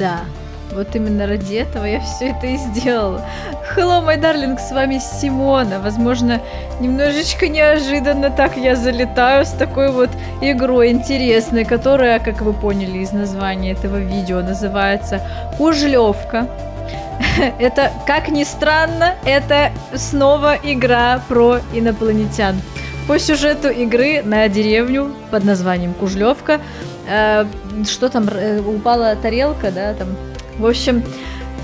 Да, вот именно ради этого я все это и сделала. Hello, my darling, с вами Симона. Возможно, немножечко неожиданно так я залетаю с такой вот игрой интересной, которая, как вы поняли из названия этого видео, называется Кужлёвка. Это, как ни странно, это снова игра про инопланетян. По сюжету игры на деревню под названием Кужлёвка. Что там, упала тарелка, да, там. В общем,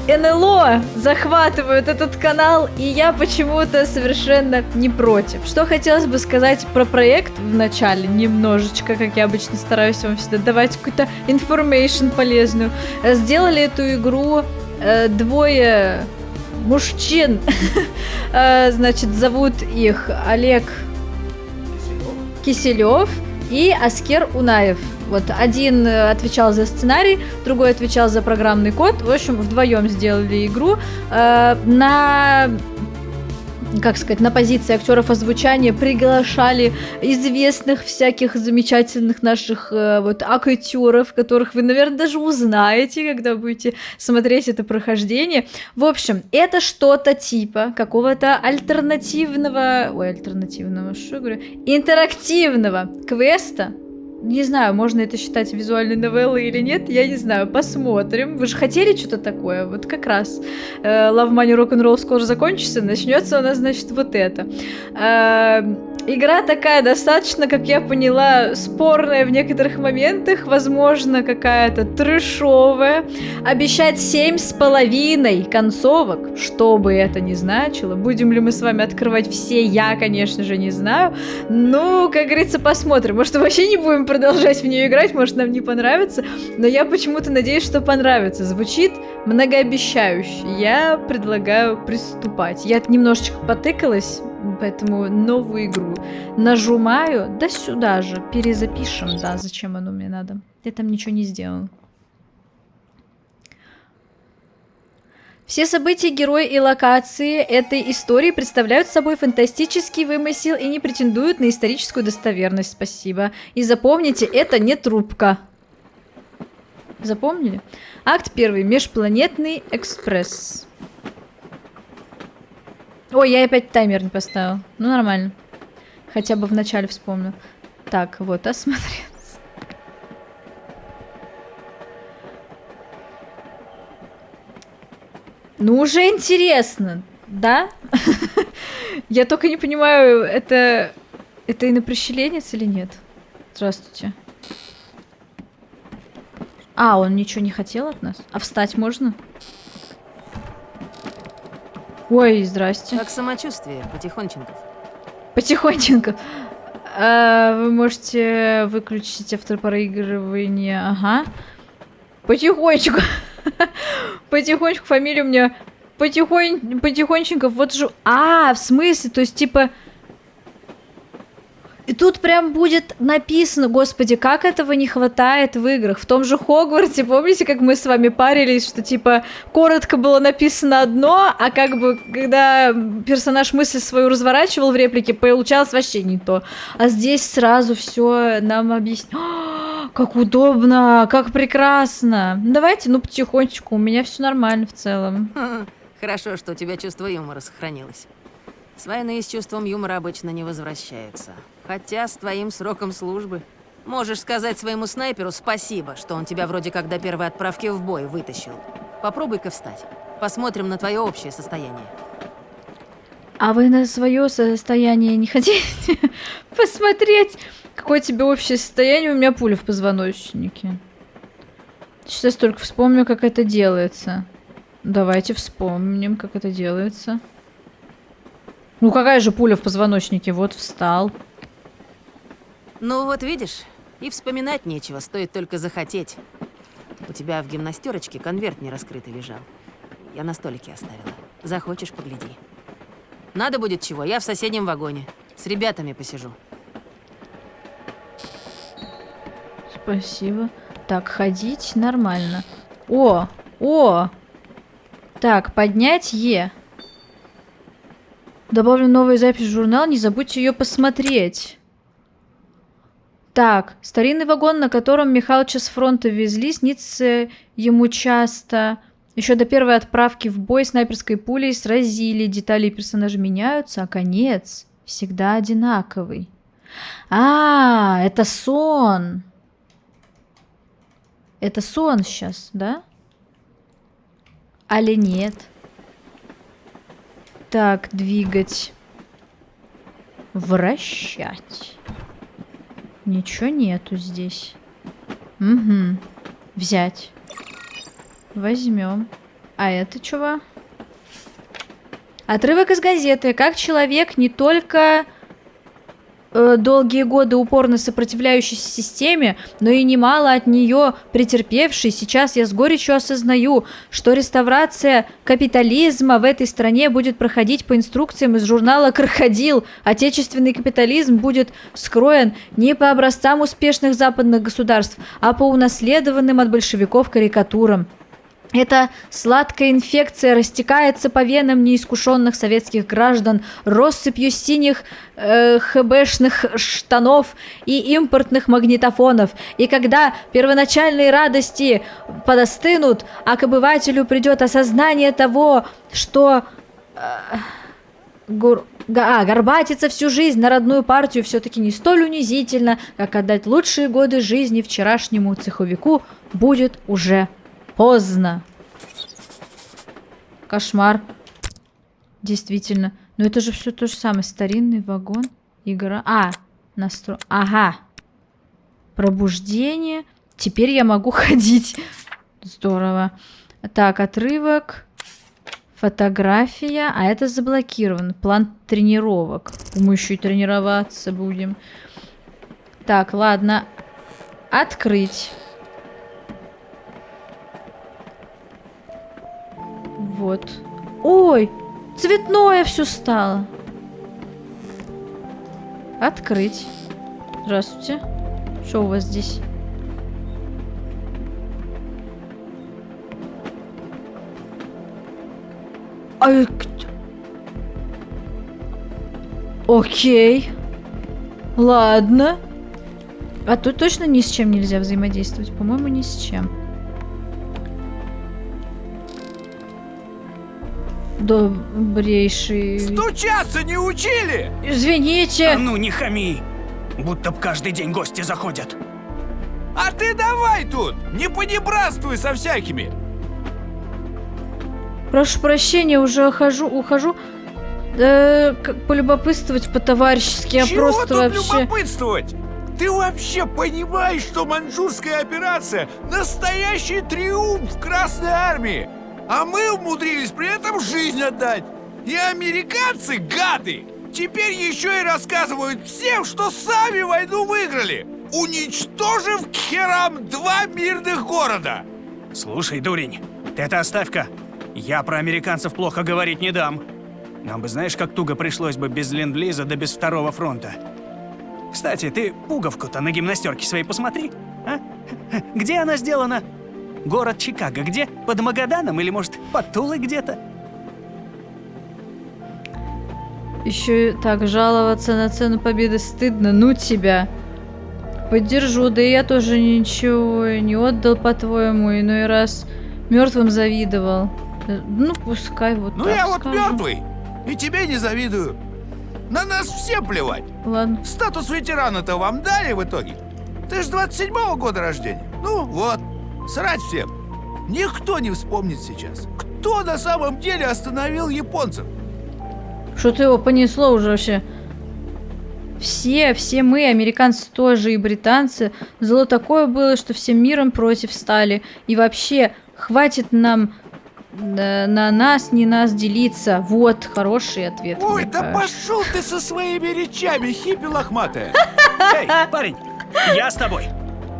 НЛО захватывают этот канал, и я почему-то совершенно не против. Что хотелось бы сказать про проект в начале, немножечко, как я обычно стараюсь вам всегда давать какую-то информейшн полезную. Сделали эту игру двое мужчин. Значит, зовут их Олег Киселев и Аскер Унаев. Вот один отвечал за сценарий, другой отвечал за программный код. В общем, вдвоем сделали игру на, как сказать, на позиции актеров озвучания приглашали известных всяких замечательных наших вот актеров, которых вы, наверное, даже узнаете, когда будете смотреть это прохождение. В общем, это что-то типа какого-то интерактивного квеста. Не знаю, можно это считать визуальной новеллой или нет, я не знаю, посмотрим. Вы же хотели что-то такое? Вот как раз Love, Money, Rock'n'Roll скоро закончится, начнется у нас, значит, вот это. Игра такая достаточно, как я поняла, спорная в некоторых моментах, возможно, какая-то трэшовая. Обещать 7,5 концовок, что бы это ни значило. Будем ли мы с вами открывать все, я, конечно же, не знаю. Ну, как говорится, посмотрим. Может, вообще не будем продолжать в нее играть, может, нам не понравится. Но я почему-то надеюсь, что понравится. Звучит многообещающе. Я предлагаю приступать. Я немножечко потыкалась, поэтому новую игру нажимаю, да сюда же, перезапишем, да, зачем оно мне надо. Я там ничего не сделал. Все события, герои и локации этой истории представляют собой фантастический вымысел и не претендуют на историческую достоверность. Спасибо. И запомните, это не трубка. Запомнили? Акт 1. Межпланетный экспресс. Ой, я опять таймер не поставил. Ну, нормально. Хотя бы в начале вспомнил. Так, вот, осмотреться. Ну, уже интересно, да? Я только не понимаю, это инопрещеленец или нет? Здравствуйте. А, он ничего не хотел от нас? А встать можно? Ой, здрасте. Как самочувствие, Потихонченков? Потихонечку. Вы можете выключить автопроигрывание. Ага. Потихонечку. Потихонечку фамилия у меня Потихонечку. Вот же. А, в смысле? То есть, типа. И тут прям будет написано, господи, как этого не хватает в играх. В том же Хогвартсе, помните, как мы с вами парились, что типа коротко было написано одно, а как бы когда персонаж мысль свою разворачивал в реплике, получалось вообще не то. А здесь сразу все нам объяснить. Как удобно, как прекрасно. Давайте, ну, потихонечку, у меня все нормально в целом. Хорошо, что у тебя чувство юмора сохранилось. С войны с чувством юмора обычно не возвращаются. Хотя с твоим сроком службы можешь сказать своему снайперу спасибо, что он тебя вроде как до первой отправки в бой вытащил. Попробуй-ка встать. Посмотрим на твое общее состояние. А вы на свое состояние не хотите посмотреть? Какое тебе общее состояние? У меня пуля в позвоночнике. Сейчас только вспомню, как это делается. Давайте вспомним, как это делается. Ну какая же пуля в позвоночнике? Вот встал. Ну вот видишь, и вспоминать нечего, стоит только захотеть. У тебя в гимнастерочке конверт не раскрытый лежал. Я на столике оставила. Захочешь, погляди. Надо будет чего, я в соседнем вагоне. С ребятами посижу. Спасибо. Так, ходить нормально. О! Так, поднять Е. Добавлю новую запись в журнал, не забудьте ее посмотреть. Так, старинный вагон, на котором Михалыча с фронта везли, снится ему часто. Еще до первой отправки в бой снайперской пулей сразили, детали персонажа меняются, а конец всегда одинаковый. А, это сон. Это сон сейчас, да? Али нет? Так, двигать. Вращать. Ничего нету здесь. Угу. Взять. Возьмем. А это чего? Отрывок из газеты. Как человек не только долгие годы упорно сопротивляющийся системе, но и немало от нее претерпевший, сейчас я с горечью осознаю, что реставрация капитализма в этой стране будет проходить по инструкциям из журнала «Крокодил». Отечественный капитализм будет скроен не по образцам успешных западных государств, а по унаследованным от большевиков карикатурам. Эта сладкая инфекция растекается по венам неискушенных советских граждан россыпью синих хэбэшных штанов и импортных магнитофонов. И когда первоначальные радости подостынут, а к обывателю придет осознание того, что горбатиться всю жизнь на родную партию все-таки не столь унизительно, как отдать лучшие годы жизни вчерашнему цеховику, будет уже поздно. Кошмар. Действительно. Но это же все то же самое. Старинный вагон. Игра. Настрой. Ага. Пробуждение. Теперь я могу ходить. Здорово. Так, отрывок. Фотография. А это заблокировано. План тренировок. Мы еще и тренироваться будем. Так, ладно. Открыть. Вот. Ой, цветное все стало. Открыть. Здравствуйте. Что у вас здесь? Окей. Ладно. А тут точно ни с чем нельзя взаимодействовать? По-моему, ни с чем. Добрейший... Стучаться не учили? Извините. А ну не хами! Будто б каждый день гости заходят. А ты давай тут, не понебратствуй со всякими. Прошу прощения, уже ухожу. Как полюбопытствовать по-товарищески, я Чего просто тут вообще... любопытствовать? Ты вообще понимаешь, что маньчжурская операция — настоящий триумф Красной Армии? А мы умудрились при этом жизнь отдать. И американцы, гады, теперь еще и рассказывают всем, что сами войну выиграли, уничтожив к херам 2 мирных города. Слушай, дурень, ты это оставь-ка. Я про американцев плохо говорить не дам. Нам бы знаешь, как туго пришлось бы без ленд-лиза да без второго фронта. Кстати, ты пуговку-то на гимнастерке своей посмотри. А? Где она сделана? Город Чикаго где? Под Магаданом или, может, под Тулой где-то? Еще так жаловаться на цену победы стыдно, ну тебя. Поддержу, да и я тоже ничего не отдал, по-твоему, иной раз мертвым завидовал. Ну, пускай вот Ну так я вот скажу. мертвый, и тебе не завидую. На нас всем плевать. Ладно. Статус ветерана-то вам дали в итоге? Ты ж 27-го года рождения. Ну вот, срать всем. Никто не вспомнит сейчас, кто на самом деле остановил японцев. Что-то его понесло уже вообще. Все мы, американцы тоже и британцы, зло такое было, что всем миром против стали. И вообще, хватит нам на нас, не нас делиться. Вот, хороший ответ. Ой, мне да кажется. пошел ты со своими речами, хиппи лохматая. Эй, парень, я с тобой.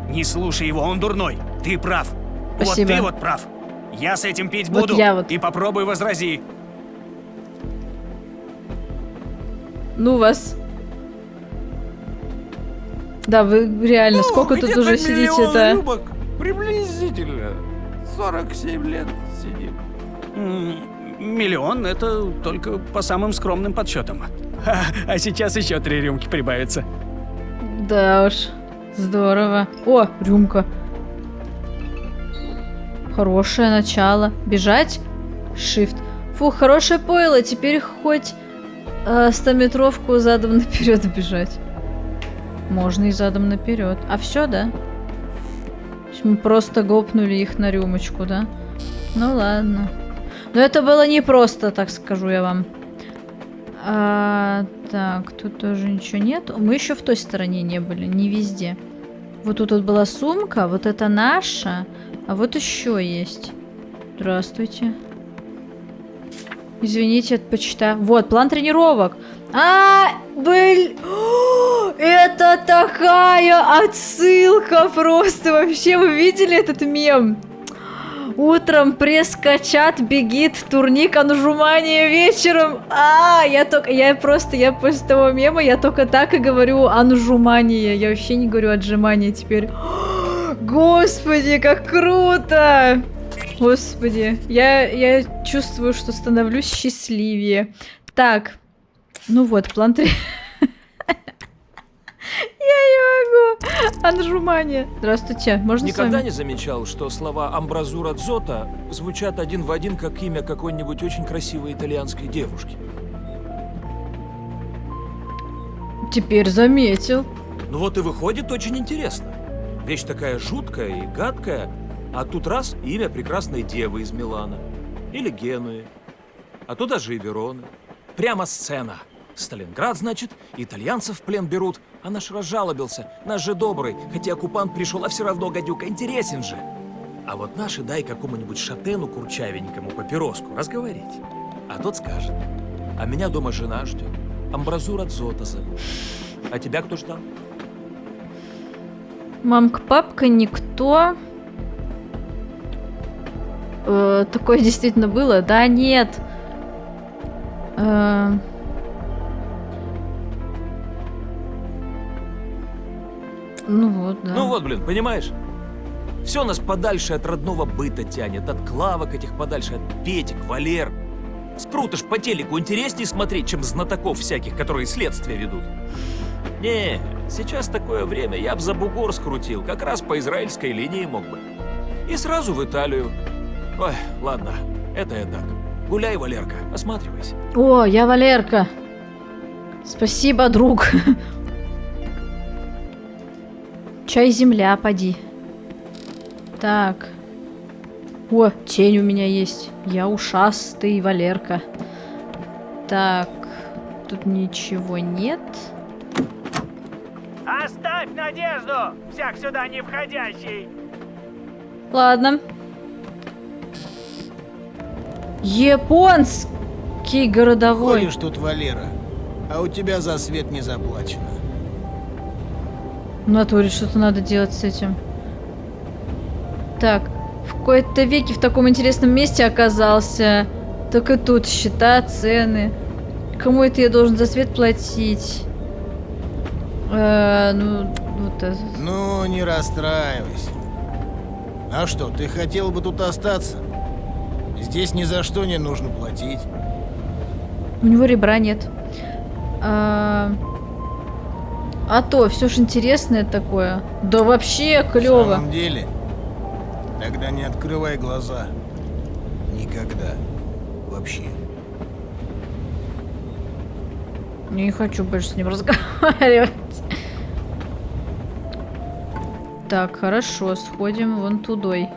Не слушай его, он дурной. Ты прав. Спасибо. Вот ты вот прав. Я с этим пить Вот буду. я вот. И попробуй возрази. Ну вас. Да, вы реально, сколько тут где-то уже миллион сидите-то? рюмок. Приблизительно. 47 лет сидим. Миллион — это только по самым скромным подсчетам. А сейчас еще 3 рюмки прибавится. Да уж. Здорово. О, рюмка. Хорошее начало. Бежать? Shift. Фух, хорошее пойло. Теперь хоть 100-метровку задом наперед бежать. Можно и задом наперед. А все, да? То есть мы просто гопнули их на рюмочку, да? Ну ладно. Но это было не просто, так скажу я вам. Так, тут тоже ничего нет. Мы еще в той стороне не были, не везде. Вот тут вот была сумка, вот это наша, а вот еще есть. Здравствуйте. Извините, это почитаю. Вот, план тренировок. Блин. Это такая отсылка просто. Вообще, вы видели этот мем? Утром пресс-качат, бегит, турник, анжумания вечером. Я после того мема, я только так и говорю анжумания. Я вообще не говорю отжимания теперь. Господи, как круто! Господи, я чувствую, что становлюсь счастливее. Так, ну вот, план 3. Я не могу. Анжумания. Здравствуйте, можно с Никогда вами? не замечал, что слова «амбразура дзота» звучат один в один, как имя какой-нибудь очень красивой итальянской девушки. Теперь заметил. Ну вот и выходит очень интересно. Вещь такая жуткая и гадкая, а тут раз — имя прекрасной девы из Милана. Или Генуи. А то даже и Вероны. Прямо сцена. Сталинград, значит, итальянцев в плен берут, а наш разжалобился. Наш же добрый, хотя оккупант пришел, а все равно, гадюка, интересен же. А вот наши дай какому-нибудь шатену курчавенькому папироску разговорить. А тот скажет: а меня дома жена ждет. Амбразура дзота зовут. А тебя кто ждал? Мамка, папка, никто. Такое действительно было? Да, нет. Ну вот, да. Ну вот, блин, понимаешь? Все нас подальше от родного быта тянет, от Клавок этих подальше, от Петик, Валер. Спрута ж по телеку интереснее смотреть, чем знатоков всяких, которые следствие ведут. Не, сейчас такое время, я б за бугор скрутил, как раз по израильской линии мог бы. И сразу в Италию. Ой, ладно, это я так. Гуляй, Валерка, осматривайся. О, я Валерка. Спасибо, друг. Чай земля, поди. Так. О, тень у меня есть. Я ушастый Валерка. Так. Тут ничего нет. Оставь надежду, всяк сюда не входящий. Ладно. Японский городовой. Ходишь тут, Валера, а у тебя за свет не заплачено. В натуре что-то надо делать с этим. Так, в какой-то веке в таком интересном месте оказался. Только тут счета, цены. Кому это я должен за свет платить? Ну, вот это. Ну, не расстраивайся. А что, ты хотел бы тут остаться? Здесь ни за что не нужно платить. У него ребра нет. А то, все ж интересное такое. Да вообще В клево. самом деле, тогда не открывай глаза. Никогда. Вообще. Не хочу больше с ним разговаривать. Так, хорошо, сходим вон тудой.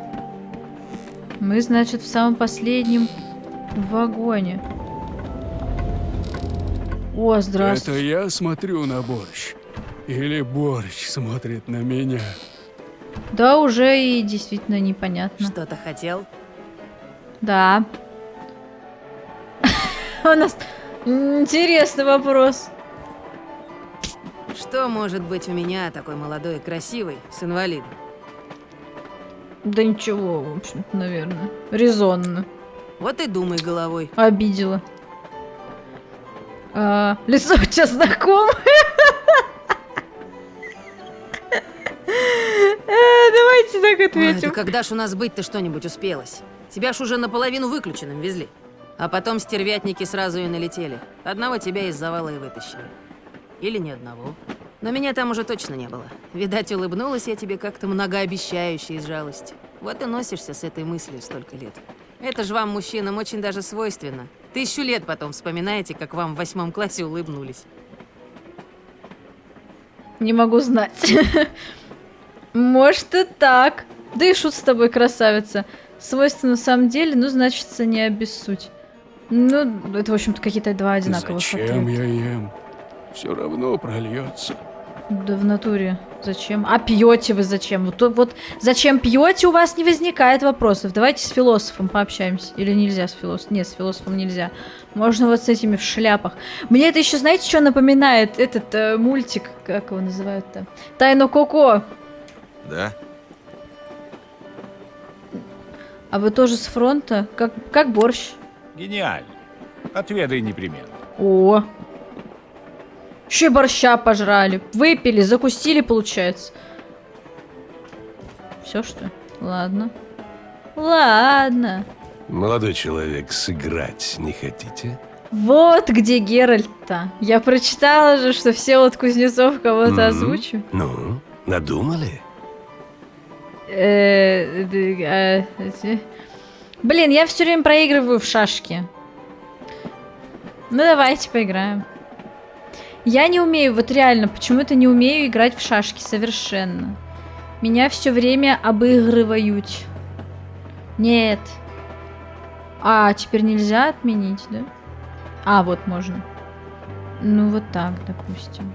Мы, значит, в самом последнем вагоне. О, Это здравствуй. я смотрю на борщ? Или борщ смотрит на меня? Да, уже и действительно непонятно. Что-то хотел? Да. У нас интересный вопрос. Что может быть у меня, такой молодой и красивый, с инвалидом? Да ничего, в общем-то, наверное. Резонно. Вот и думай головой. Обидела. Лицо у тебя знакомое? Давайте так Ой, да ответим. когда ж у нас быть-то что-нибудь успелось? Тебя ж уже наполовину выключенным везли. А потом стервятники сразу и налетели. Одного тебя из завала и вытащили. Или ни одного. Но меня там уже точно не было. Видать, улыбнулась я тебе как-то многообещающе из жалости. Вот и носишься с этой мыслью столько лет. Это же вам, мужчинам, очень даже свойственно. 1000 лет потом вспоминаете, как вам в 8 классе улыбнулись. Не могу знать. Может и так. Да и шут с тобой, красавица. Свойственно на самом деле, ну, значится, не обессудь. Ну, это, в общем-то, какие-то два одинаковых Зачем ответа. я ем? Все равно прольется. Да в натуре. Зачем? А пьете вы зачем? Вот зачем пьете, у вас не возникает вопросов. Давайте с философом пообщаемся. Или нельзя с философом? Нет, с философом нельзя. Можно вот с этими в шляпах. Мне это еще, знаете, что напоминает? Этот мультик, как его называют-то? Тайна Коко. Да? А вы тоже с фронта? Как борщ? Гениально. Отведай непременно. О! Еще и борща пожрали. Выпили, закусили, получается. Все, что ли? Ладно. Ладно. Молодой человек, сыграть не хотите? Вот где Геральт-то. Я прочитала же, что Всеволод Кузнецов кого-то озвучил. Ну, надумали? Блин, я все время проигрываю в шашки. Ну давайте поиграем. Я не умею, вот реально, почему-то не умею играть в шашки совершенно. Меня все время обыгрывают. Нет. А, теперь нельзя отменить, да? А, вот можно. Ну вот так, допустим.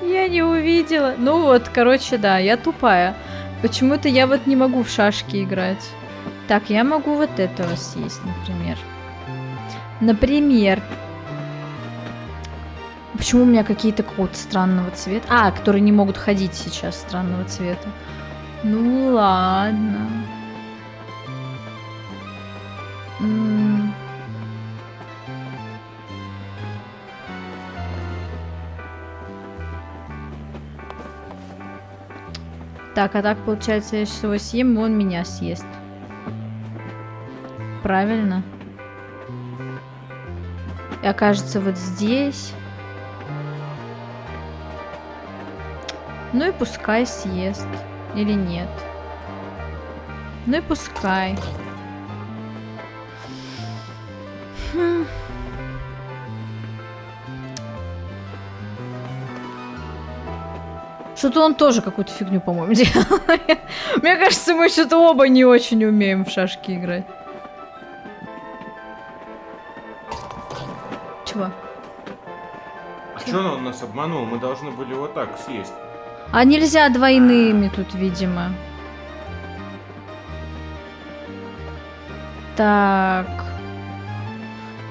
Я не увидела. Ну вот, короче, да, я тупая. Почему-то я вот не могу в шашки играть. Так, я могу вот этого съесть, например. Например. Почему у меня какие-то какого-то странного цвета? А, которые не могут ходить сейчас странного цвета. Ну ладно. Так, а так получается, я сейчас его съем, и он меня съест. Правильно? И окажется вот здесь. Ну и пускай съест. Или нет. Ну и пускай. Что-то он тоже какую-то фигню, по-моему, делает. Мне кажется, мы что-то оба не очень умеем в шашки играть. Чего? А что он нас обманул? Мы должны были вот так съесть. А нельзя двойными тут, видимо. Так.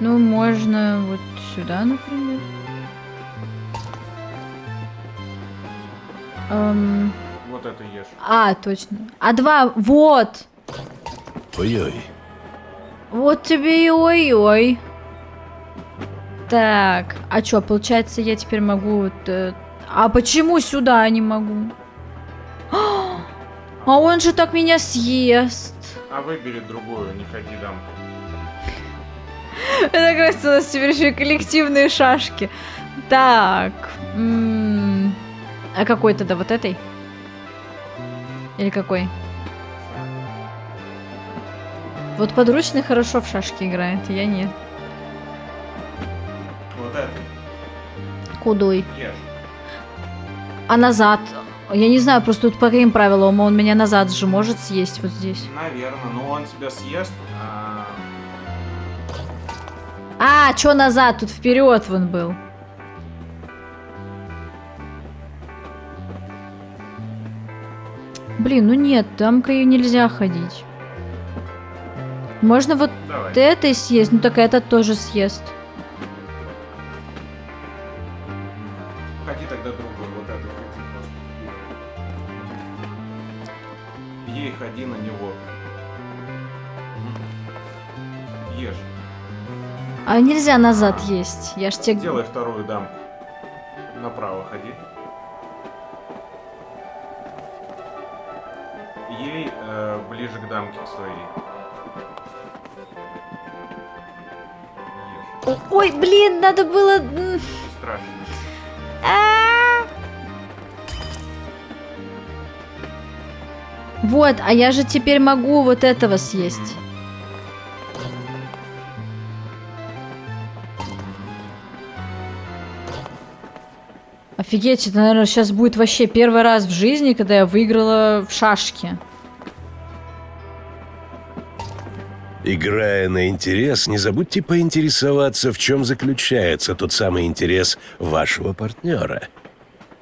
Ну, можно вот сюда, например. Вот это ешь. А, точно. А два, вот. Ой-ой. Вот тебе и ой-ой. Так, а чё, получается, я теперь могу вот... А почему сюда не могу? А он же так меня съест. А выбери другую, не ходи дамку. Это, кажется, у нас теперь еще и коллективные шашки. Так. А какой тогда? Вот этой? Или какой? Вот подручный хорошо в шашки играет, я нет. Вот это. Кудой. Ешь. А назад? Я не знаю, просто тут по каким правилам он меня назад же может съесть вот здесь. Наверное, но он тебя съест, А, чё назад? Тут вперед вон был. Блин, ну нет, там-ка и нельзя ходить. Можно вот Давай. это съесть, ну так этот тоже съест. Ходи тогда другую, вот эту ходи просто. Ей ходи на него. Ешь. А нельзя назад есть. Я ж тебе... Делай вторую дамку. Направо ходи. Ей ближе к дамке к своей. Ешь. Ой, блин, надо было... Страшно. Вот, а я же теперь могу вот этого съесть. Офигеть, это, наверное, сейчас будет вообще первый раз в жизни, когда я выиграла в шашки. Играя на интерес, не забудьте поинтересоваться, в чем заключается тот самый интерес вашего партнера.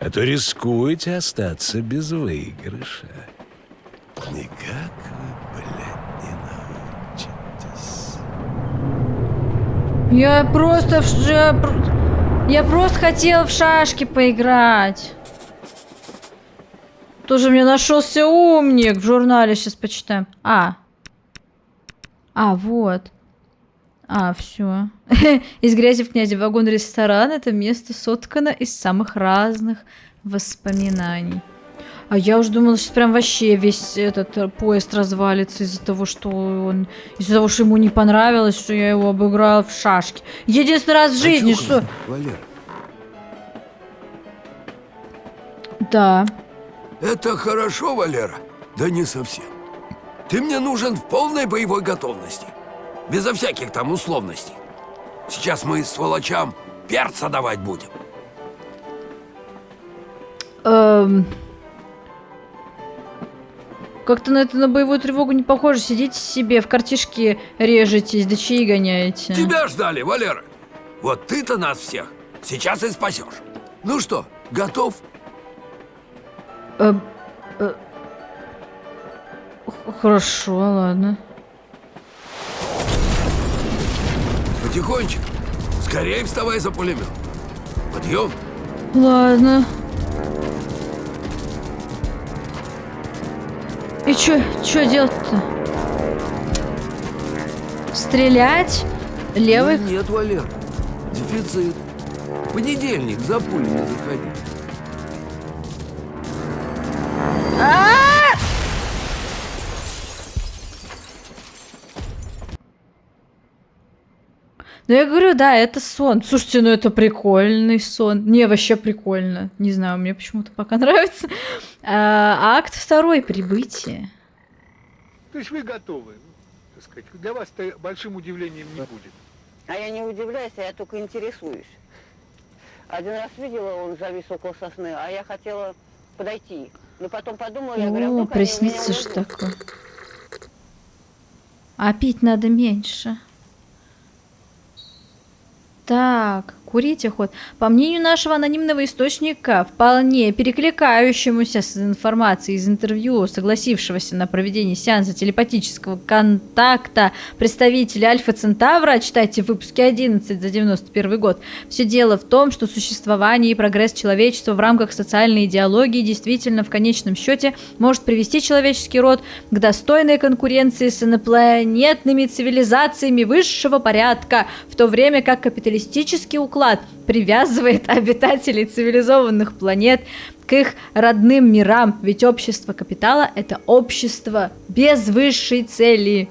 А то рискуете остаться без выигрыша. Никак вы, блядь, не научитесь. Я просто хотела в шашки поиграть. Тоже мне нашелся умник. В журнале сейчас почитаем. Вот. Все. Из грязи в князи. Вагон-ресторан — это место соткано из самых разных воспоминаний. А я уже думала, сейчас прям вообще весь этот поезд развалится из-за того, что ему не понравилось, что я его обыграла в шашки. Единственный раз в жизни, что... Валера. Да. Это хорошо, Валера? Да не совсем. Ты мне нужен в полной боевой готовности. Безо всяких там условностей. Сейчас мы сволочам перца давать будем. Как-то на боевую тревогу не похоже. Сидите себе, в картишке режетесь, да чаи гоняете. Тебя ждали, Валера. Вот ты-то нас всех сейчас и спасешь. Ну что, готов? Хорошо, ладно. Потихонечку. Скорее вставай за пулемет. Подъем. Ладно. И чё делать-то? Стрелять? Левый? Нет, Валер. Дефицит. В понедельник за пулями заходи. Ну я говорю, да, это сон. Слушайте, ну это прикольный сон. Не, вообще прикольно. Не знаю, мне почему-то пока нравится. Акт 2. Прибытие. То есть вы готовы, так сказать. Для вас это большим удивлением не будет. А я не удивляюсь, я только интересуюсь. Один раз видела, он завис около сосны, а я хотела подойти. Но потом подумала, я говорю, О, приснится же такое. А пить надо меньше. Так, курить охот. По мнению нашего анонимного источника, вполне перекликающемуся с информацией из интервью, согласившегося на проведение сеанса телепатического контакта представителя Альфа Центавра, читайте в выпуске 11 за 91 год, все дело в том, что существование и прогресс человечества в рамках социальной идеологии действительно в конечном счете может привести человеческий род к достойной конкуренции с инопланетными цивилизациями высшего порядка, в то время как капиталистический уклад привязывает обитателей цивилизованных планет к их родным мирам, ведь общество капитала — это общество без высшей цели.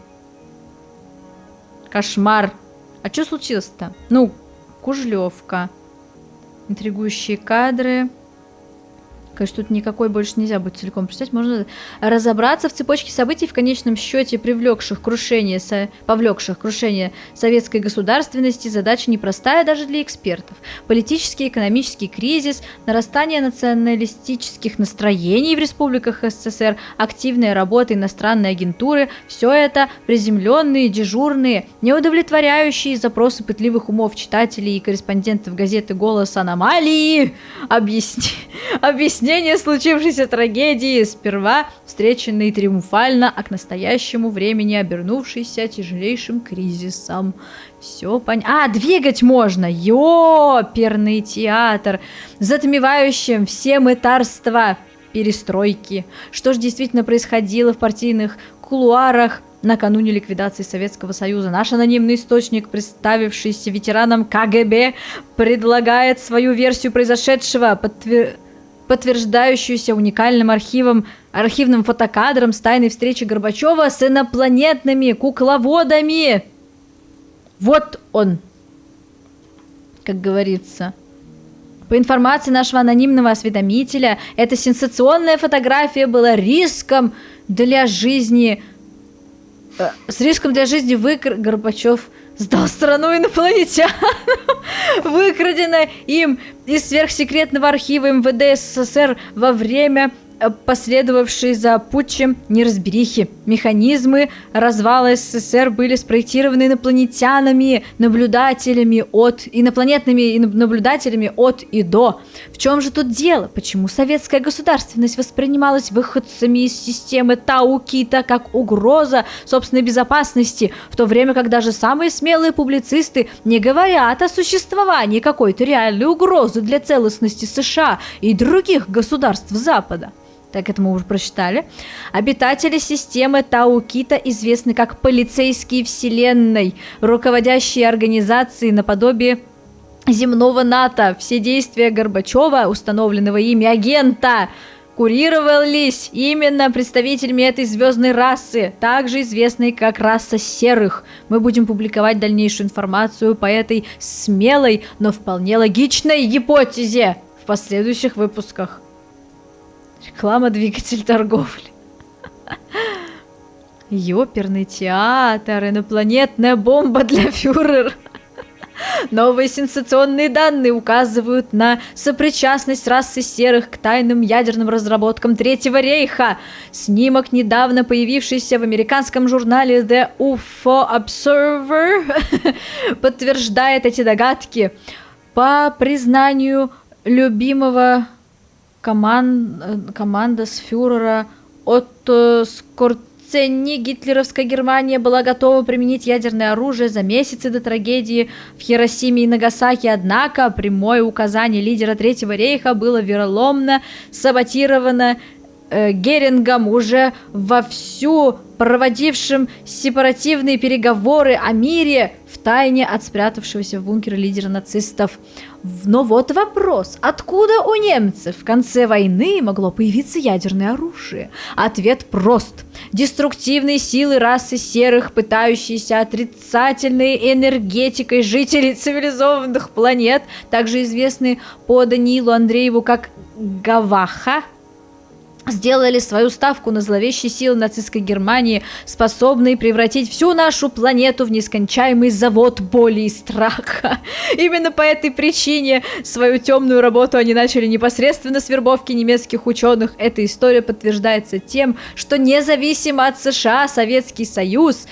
Кошмар. А что случилось-то? Ну, Кужлевка. Интригующие кадры. Конечно, тут никакой больше нельзя будет целиком прочитать. Можно разобраться в цепочке событий, в конечном счете повлекших крушение советской государственности. Задача непростая даже для экспертов. Политический и экономический кризис, нарастание националистических настроений в республиках СССР, активная работа иностранной агентуры – все это приземленные, дежурные, неудовлетворяющие запросы пытливых умов читателей и корреспондентов газеты «Голос аномалии». Объяснение случившейся трагедии, сперва встреченной триумфально, а к настоящему времени обернувшейся тяжелейшим кризисом. Все понятно. Двигать можно! Ёперный театр! Затмевающим все мытарства перестройки. Что же действительно происходило в партийных кулуарах накануне ликвидации Советского Союза? Наш анонимный источник, представившийся ветераном КГБ, предлагает свою версию произошедшего, подтверждающуюся уникальным архивным фотокадром с тайной встречи Горбачева с инопланетными кукловодами. Вот он. как говорится. По информации нашего анонимного осведомителя, эта сенсационная фотография была риском для жизни... с риском для жизни Горбачев сдал страну инопланетянам, выкрадено им из сверхсекретного архива МВД СССР во время последовавшей за путчем неразберихи. Механизмы развала СССР были спроектированы инопланетными наблюдателями от и до. В чем же тут дело? Почему советская государственность воспринималась выходцами из системы Тау-Кита как угроза собственной безопасности, в то время как даже самые смелые публицисты не говорят о существовании какой-то реальной угрозы для целостности США и других государств Запада? Так, это мы уже прочитали. Обитатели системы Тау-Кита известны как полицейские вселенной, руководящие организации наподобие земного НАТО. Все действия Горбачева, установленного ими агента, курировались именно представителями этой звездной расы, также известной как раса серых. Мы будем публиковать дальнейшую информацию по этой смелой, но вполне логичной гипотезе в последующих выпусках. Реклама — двигатель торговли. Ёперный театр, инопланетная бомба для фюрера. Новые сенсационные данные указывают на сопричастность расы серых к тайным ядерным разработкам Третьего рейха. Снимок, недавно появившийся в американском журнале The UFO Observer, подтверждает эти догадки. По признанию любимого командос-фюрера Отто Скорцени, гитлеровская Германия была готова применить ядерное оружие за месяцы до трагедии в Хиросиме и Нагасаки, однако прямое указание лидера Третьего рейха было вероломно саботировано Герингом, уже вовсю проводившим сепаративные переговоры о мире втайне от спрятавшегося в бункере лидера нацистов. Но вот вопрос: откуда у немцев в конце войны могло появиться ядерное оружие? Ответ прост. Деструктивные силы расы серых, пытающиеся отрицательной энергетикой жителей цивилизованных планет, также известные по Даниилу Андрееву как Гаваха, сделали свою ставку на зловещие силы нацистской Германии, способные превратить всю нашу планету в нескончаемый завод боли и страха. Именно по этой причине свою темную работу они начали непосредственно с вербовки немецких ученых. Эта история подтверждается тем, что независимо от США, Советский Союз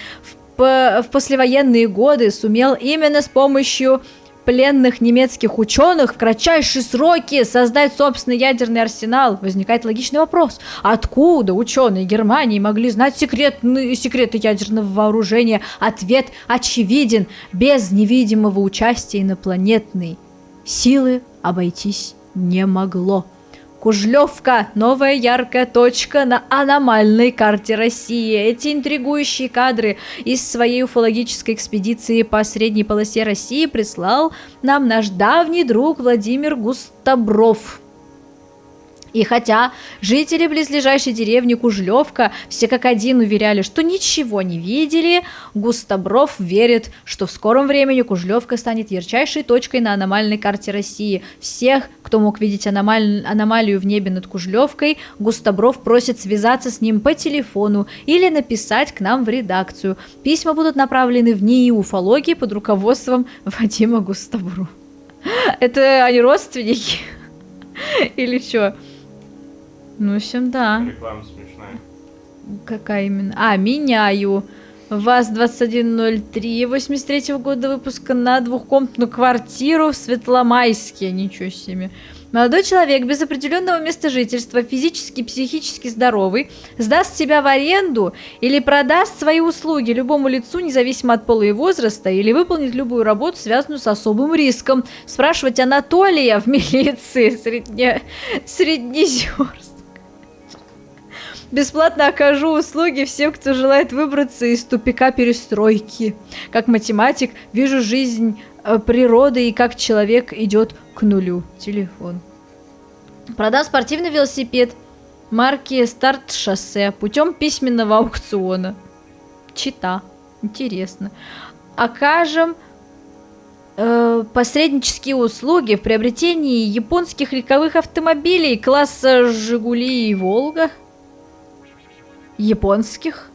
в послевоенные годы сумел именно с помощью пленных немецких ученых в кратчайшие сроки создать собственный ядерный арсенал. Возникает логичный вопрос: откуда ученые Германии могли знать секреты ядерного вооружения? Ответ очевиден: без невидимого участия инопланетной силы обойтись не могло. Кужлёвка — новая яркая точка на аномальной карте России. Эти интригующие кадры из своей уфологической экспедиции по средней полосе России прислал нам наш давний друг Владимир Густобров. И хотя жители близлежащей деревни Кужлёвка все как один уверяли, что ничего не видели, Густобров верит, что в скором времени Кужлёвка станет ярчайшей точкой на аномальной карте России. Всех, кто мог видеть аномалию в небе над Кужлёвкой, Густобров просит связаться с ним по телефону или написать к нам в редакцию. Письма будут направлены в НИИ уфологии под руководством Вадима Густоброва. Это они родственники? Или что? Ну, в общем, да. Реклама смешная. Какая именно? Меняю. ВАЗ-2103 83-го года выпуска на двухкомнатную квартиру в Светломайске. Ничего себе. Молодой человек без определенного места жительства, физически и психически здоровый, сдаст себя в аренду или продаст свои услуги любому лицу, независимо от пола и возраста, или выполнит любую работу, связанную с особым риском. Спрашивать Анатолия в милиции Среднезерск. Бесплатно окажу услуги всем, кто желает выбраться из тупика перестройки. Как математик вижу жизнь природы и как человек идет к нулю. Телефон. Продам спортивный велосипед марки Старт Шоссе путем письменного аукциона. Чита. Интересно. Окажем посреднические услуги в приобретении японских легковых автомобилей класса «Жигули» и «Волга». Японских?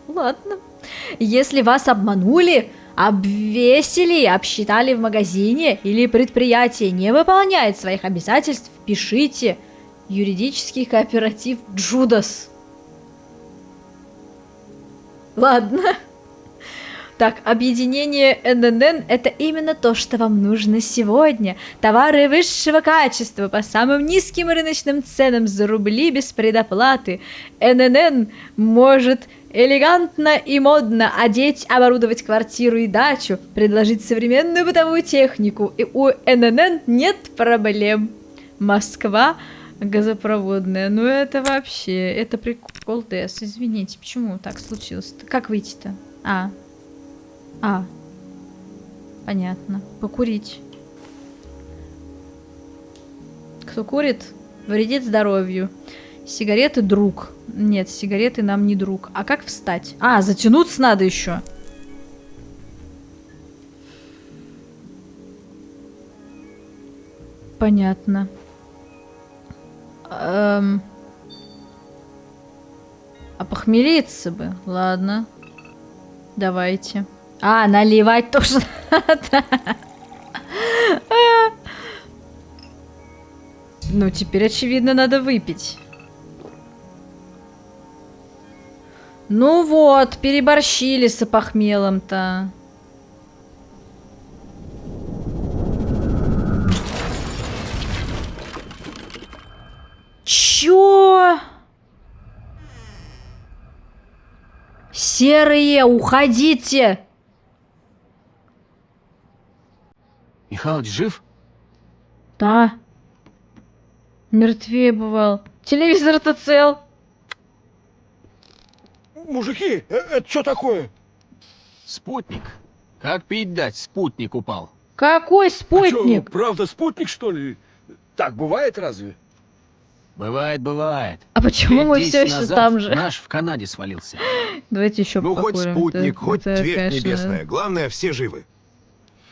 Ладно. Если вас обманули, обвесили, обсчитали в магазине или предприятие не выполняет своих обязательств, пишите юридический кооператив «Джудас». Ладно. Так, объединение ННН — это именно то, что вам нужно сегодня. Товары высшего качества по самым низким рыночным ценам за рубли без предоплаты. ННН может элегантно и модно одеть, оборудовать квартиру и дачу, предложить современную бытовую технику. И у ННН нет проблем. Москва газопроводная. Ну это вообще, это прикол ТС. Извините, почему так случилось? Как выйти-то? Понятно. Покурить. Кто курит, вредит здоровью. Сигареты друг. Нет, сигареты нам не друг. А как встать? Затянуться надо еще. Понятно. Похмелиться бы. Ладно. Давайте. Наливать тоже надо. Ну, теперь, очевидно, надо выпить. Ну вот, переборщили с опохмелом-то. Чё? Серые, уходите! Михалыч жив? Да. Мертвее бывал. Телевизор-то цел. Мужики, это что такое? Спутник. Как пить дать, спутник упал. Какой спутник? Правда спутник, что ли? Так бывает разве? Бывает. А почему мы все еще там же? Наш в Канаде свалился. Давайте еще Ну, хоть покурим. спутник, Это- хоть это, твердь конечно, небесная. Главное, все живы.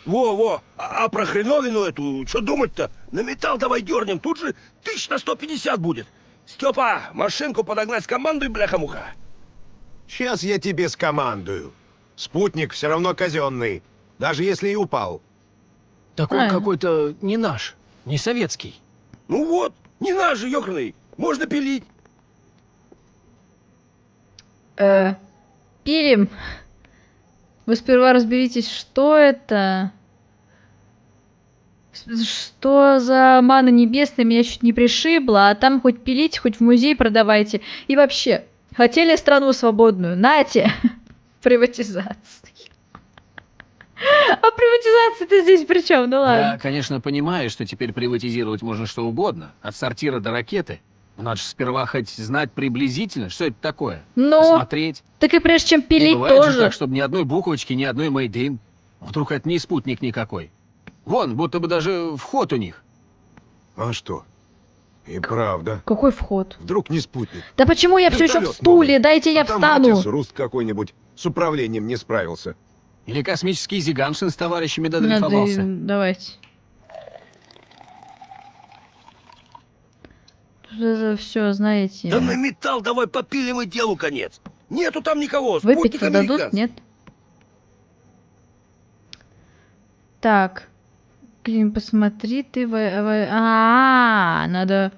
Во, а про хреновину эту, что думать-то? На металл давай дернем, тут же 1150 будет. Степа, машинку подогнать, командуй, бляха-муха. Сейчас я тебе скомандую. Спутник все равно казенный, даже если и упал. Так он какой-то не наш, не советский. Ну вот, не наш же, ёкарный, можно пилить. Пилим. Вы сперва разберитесь, что это. Что за мана небесная, меня чуть не пришибло, а там хоть пилить, хоть в музей продавайте. И вообще, хотели страну свободную? Нате! Приватизация. А приватизация-то здесь при чем? Ну ладно. Я, конечно, понимаю, что теперь приватизировать можно что угодно, от сортира до ракеты. Но надо же сперва хоть знать приблизительно, что это такое. Но, Посмотреть. так и прежде чем Не пилить бывает же тоже. так, чтобы ни одной буквочки, ни одной made in. Вдруг это не спутник никакой. Вон, будто бы даже вход у них. А что? И правда. Какой вход? Вдруг не спутник. Да почему я все еще в Вертолет стуле? новый. Дайте я А там встану. Матис Руст какой-нибудь с управлением не справился. Или космический Зиганшин с товарищами Надо, додрифовался. давайте. Тут это все, знаете. Да на металл давай попилим и делу конец. Нету там никого, Выпить-то спутник дадут, американский. нет? Так. Клим, посмотри, ты... надо...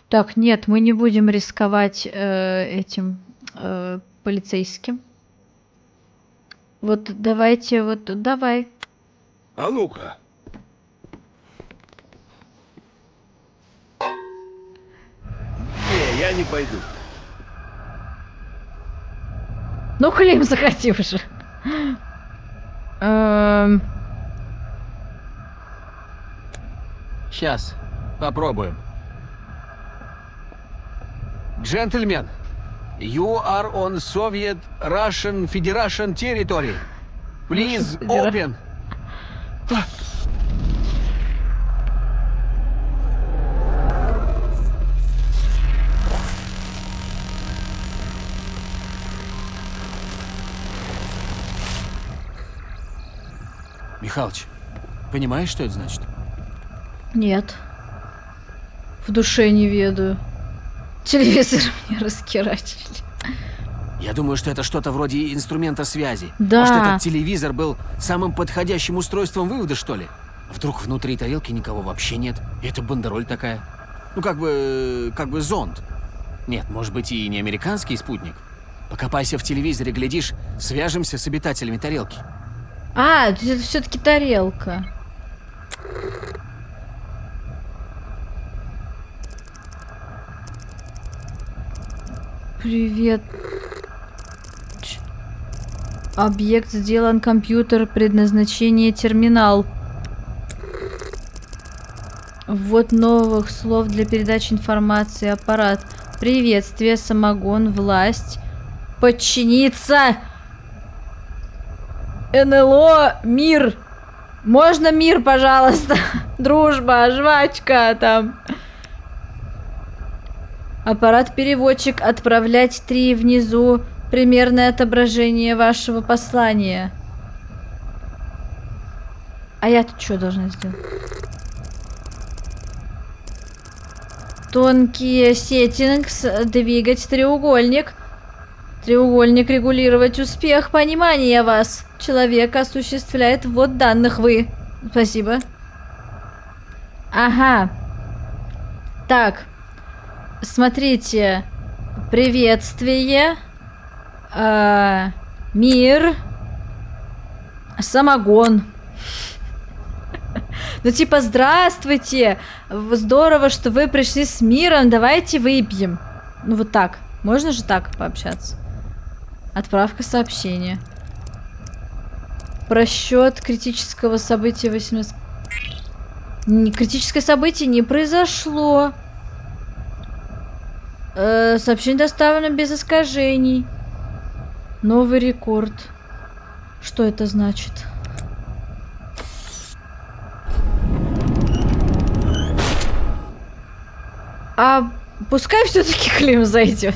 Так, нет, мы не будем рисковать этим полицейским. Вот давайте, давай. А ну-ка. Не, я не пойду. Ну, Клим, заходи уже. Сейчас, попробуем. Джентльмен, you are on Soviet Russian Federation territory. Please open. Михалыч, понимаешь, что это значит? Нет. В душе не ведаю. Телевизор мне раскирачили. Я думаю, что это что-то вроде инструмента связи. Да. Может, этот телевизор был самым подходящим устройством вывода, что ли? Вдруг внутри тарелки никого вообще нет, и это бандероль такая. Ну, как бы зонд. Нет, может быть, и не американский спутник. Покопайся в телевизоре, глядишь, свяжемся с обитателями тарелки. А, то есть это все-таки тарелка. Привет. Объект сделан, компьютер, предназначение терминал. Ввод новых слов для передачи информации, аппарат. Приветствие, самогон, власть. Подчиниться. НЛО, мир. Можно мир, пожалуйста? Дружба, жвачка там. Аппарат-переводчик. Отправлять 3 внизу. Примерное отображение вашего послания. А я тут что должна сделать? Тонкие сеттингс. Двигать треугольник. Треугольник регулировать успех понимания вас. Человек осуществляет ввод данных. Вы. Спасибо. Ага. Так. Смотрите. Приветствие. Мир. Самогон. Ну типа, здравствуйте. Здорово, что вы пришли с миром. Давайте выпьем. Ну вот так. Можно же так пообщаться? Отправка сообщения. Просчет критического события 18. Критическое событие не произошло. Сообщение доставлено без искажений. Новый рекорд. Что это значит? А пускай все-таки Клим зайдет.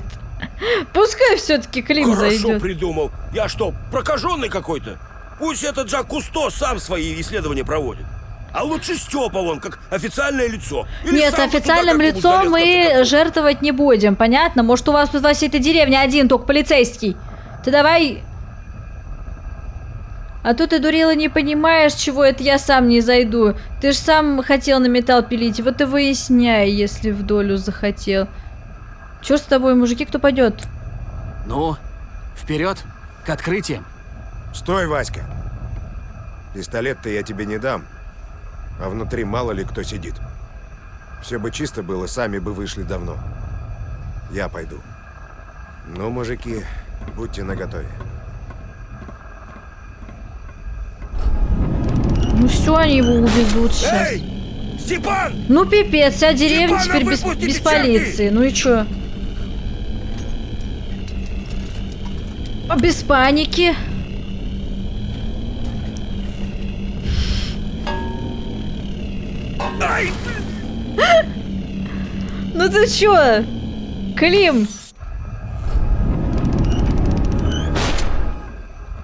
Пускай все-таки Клим зайдет. Хорошо придумал. Я что, прокаженный какой-то? Пусть этот Жак Кусто сам свои исследования проводит. А лучше Степа вон, как официальное лицо. Или нет, сам официальным туда лицом как-нибудь залез, в конце мы концов. жертвовать не будем, понятно? Может, у вас тут во всей этой деревне один только полицейский. Ты давай... А тут ты, дурила, не понимаешь, чего это я сам не зайду. Ты ж сам хотел на металл пилить, вот и выясняй, если в долю захотел. Чё с тобой, мужики, кто пойдет? Ну, вперед, к открытиям. Стой, Васька. Пистолет-то я тебе не дам. А внутри мало ли кто сидит. Все бы чисто было, сами бы вышли давно. Я пойду. Ну, мужики, будьте наготове. Ну все, они его увезут сейчас. Эй, Степан! Ну пипец, вся деревня Степана теперь без выпустите, полиции. Ну и чё? Без паники. Ай! Ну ты чё? Клим!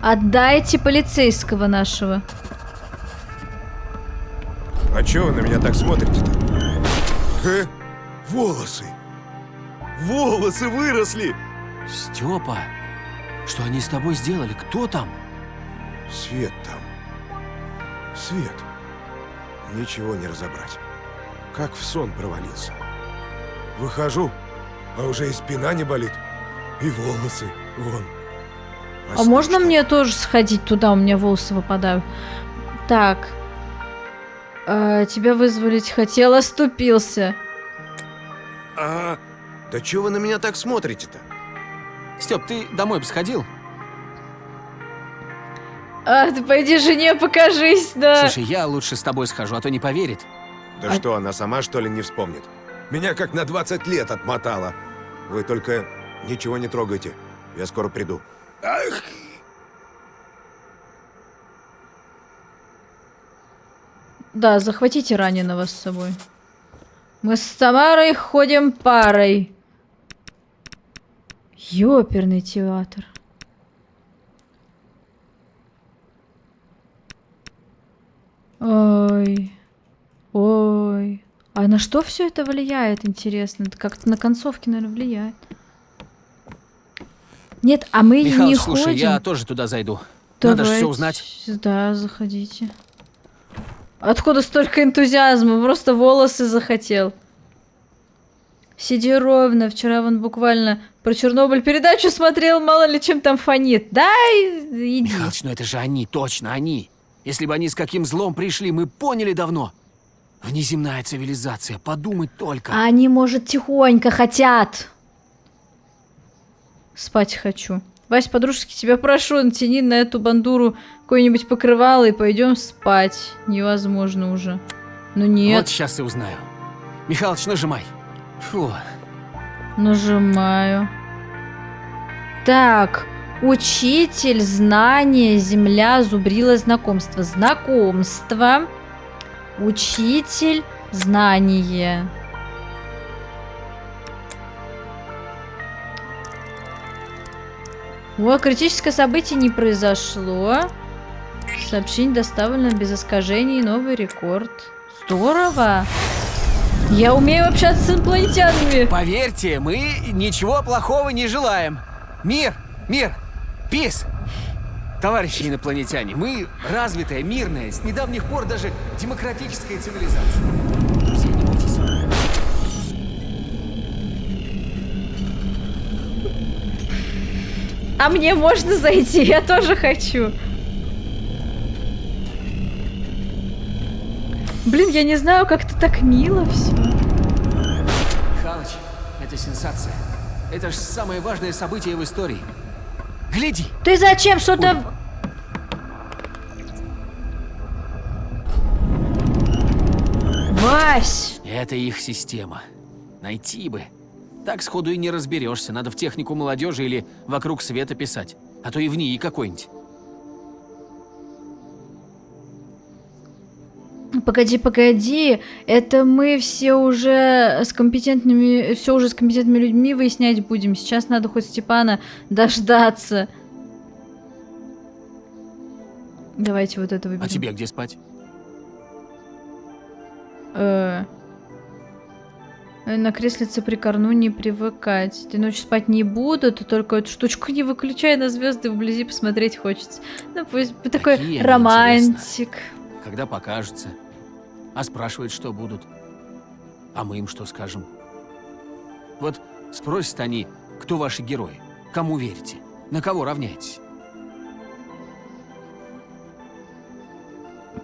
Отдайте полицейского нашего. А чё вы на меня так смотрите-то? Волосы! Волосы выросли! Степа, что они с тобой сделали? Кто там? Свет там. Свет. Ничего не разобрать. Как в сон провалился. Выхожу, а уже и спина не болит. И волосы, вон. А можно мне тоже сходить туда? У меня волосы выпадают. Так. Тебя вызволить хотел, оступился. А, да чё вы на меня так смотрите-то? Степ, ты домой бы сходил? А, ты пойди жене покажись, да. Слушай, я лучше с тобой схожу, а то не поверит. Да что, она сама, что ли, не вспомнит? Меня как на 20 лет отмотала. Вы только ничего не трогайте. Я скоро приду. Ах! Да, захватите раненого с собой. Мы с Тамарой ходим парой. Ёперный театр. Ой. Ой. А на что все это влияет, интересно? Это как-то на концовке, наверное, влияет. Нет, а мы Михалыч, не слушай, ходим. я тоже туда зайду. Надо же все узнать. Да, заходите. Откуда столько энтузиазма? Просто волосы захотел. Сиди ровно. Вчера вон буквально про Чернобыль передачу смотрел, мало ли чем там фонит. Да, иди. Михалыч, ну это же они, точно они. Если бы они с каким злом пришли, мы поняли давно. Внеземная цивилизация, подумать только. А они, может, тихонько хотят. Спать хочу. Вась, подружки, тебя прошу, натяни на эту бандуру какое-нибудь покрывало и пойдем спать. Невозможно уже. Ну нет. Вот сейчас и узнаю. Михалыч, нажимай. Фу. Нажимаю. Так, учитель, знание, земля, зубрила, знакомство. Знакомство. Учитель, знание. О, критическое событие не произошло. Сообщение доставлено без искажений. Новый рекорд. Здорово. Я умею общаться с инопланетянами. Поверьте, мы ничего плохого не желаем. Мир, пис. Товарищи инопланетяне, мы развитая, мирная, с недавних пор даже демократическая цивилизация. Друзья, не бойтесь. А мне можно зайти? Я тоже хочу. Блин, я не знаю, как-то так мило все. Михалыч, это сенсация. Это же самое важное событие в истории. Гляди. Ты зачем что-то... Вась! Это их система. Найти бы. Так сходу и не разберешься. Надо в технику молодежи или вокруг света писать. А то и в НИИ какой-нибудь. Погоди. Это мы все уже с компетентными людьми выяснять будем. Сейчас надо хоть Степана дождаться. Давайте вот это выберем. А тебе где спать? На креслице прикорну, не привыкать. Ты ночью спать не буду, ты только эту штучку не выключай, на звезды вблизи посмотреть хочется. Ну пусть такой Какие романтик. Когда покажется. А спрашивают, что будут. А мы им что скажем? Вот спросят они, кто ваши герои, кому верите, на кого равняетесь.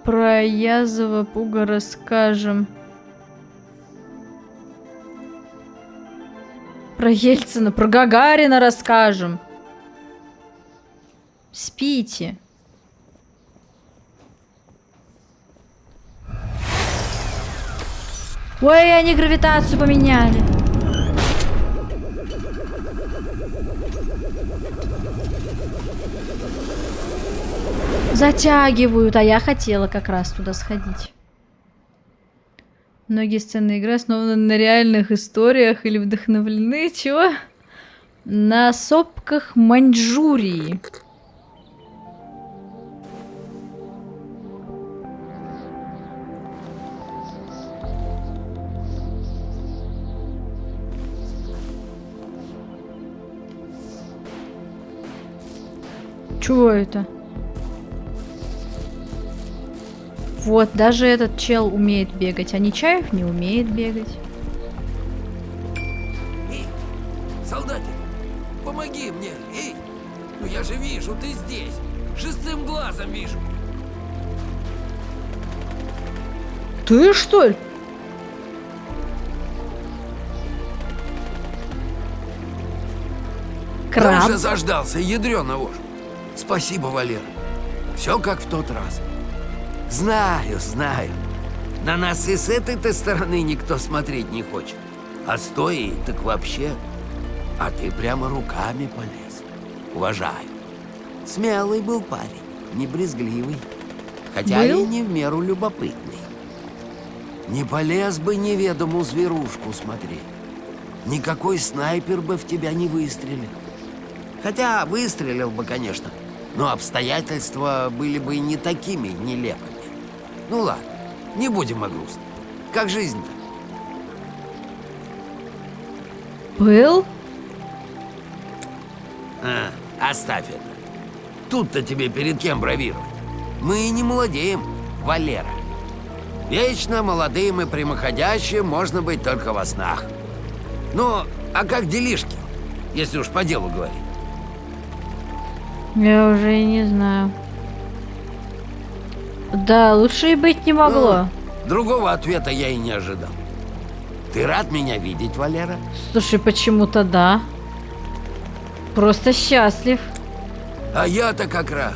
Про Язова Пуга расскажем. Про Ельцина, про Гагарина расскажем. Спите. Ой, они гравитацию поменяли. Затягивают, а я хотела как раз туда сходить. Многие сцены игры основаны на реальных историях или вдохновлены, чего? На сопках Маньчжурии. Чего это? Вот, даже этот чел умеет бегать, а Нечаев не умеет бегать. Эй, солдатик, помоги мне, эй! Ну я же вижу, ты здесь. Шестым глазом вижу. Ты что ли? Краб. Уже заждался, ядрёна вошь. Спасибо, Валера. Все как в тот раз. Знаю. На нас и с этой-то стороны никто смотреть не хочет. А с той так вообще. А ты прямо руками полез. Уважаю. Смелый был парень, не брезгливый. Хотя Был? и не в меру любопытный. Не полез бы неведомую зверушку смотреть. Никакой снайпер бы в тебя не выстрелил. Хотя выстрелил бы, конечно, но обстоятельства были бы не такими нелепыми. Ну ладно, не будем о грустном. Как жизнь-то? Был? Оставь это. Тут-то тебе перед кем бравировать? Мы не молодеем, Валера. Вечно молодым и прямоходящим можно быть только во снах. Ну, а как делишки, если уж по делу говорить? Я уже и не знаю. Да, лучше и быть не могло. Другого ответа я и не ожидал. Ты рад меня видеть, Валера? Слушай, почему-то да. Просто счастлив. А я-то как рад.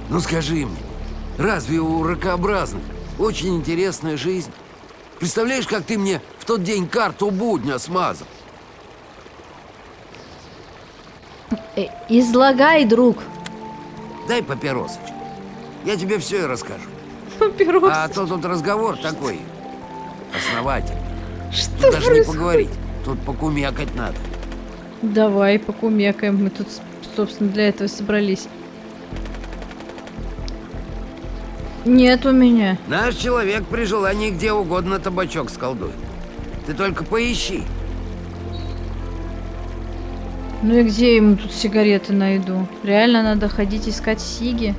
Ну скажи мне, разве у ракообразных очень интересная жизнь? Представляешь, как ты мне в тот день карту будня смазал? Излагай, друг. Дай папиросочку. Я тебе все и расскажу. Папирос. А то тут разговор такой основательный. Что Тут даже происходит? не поговорить, тут покумекать надо. Давай покумекаем. Мы тут, собственно, для этого собрались. Нет у меня. Наш человек при желании где угодно табачок сколдует. Ты только поищи. Ну и где я ему тут сигареты найду? Реально надо ходить искать сиги?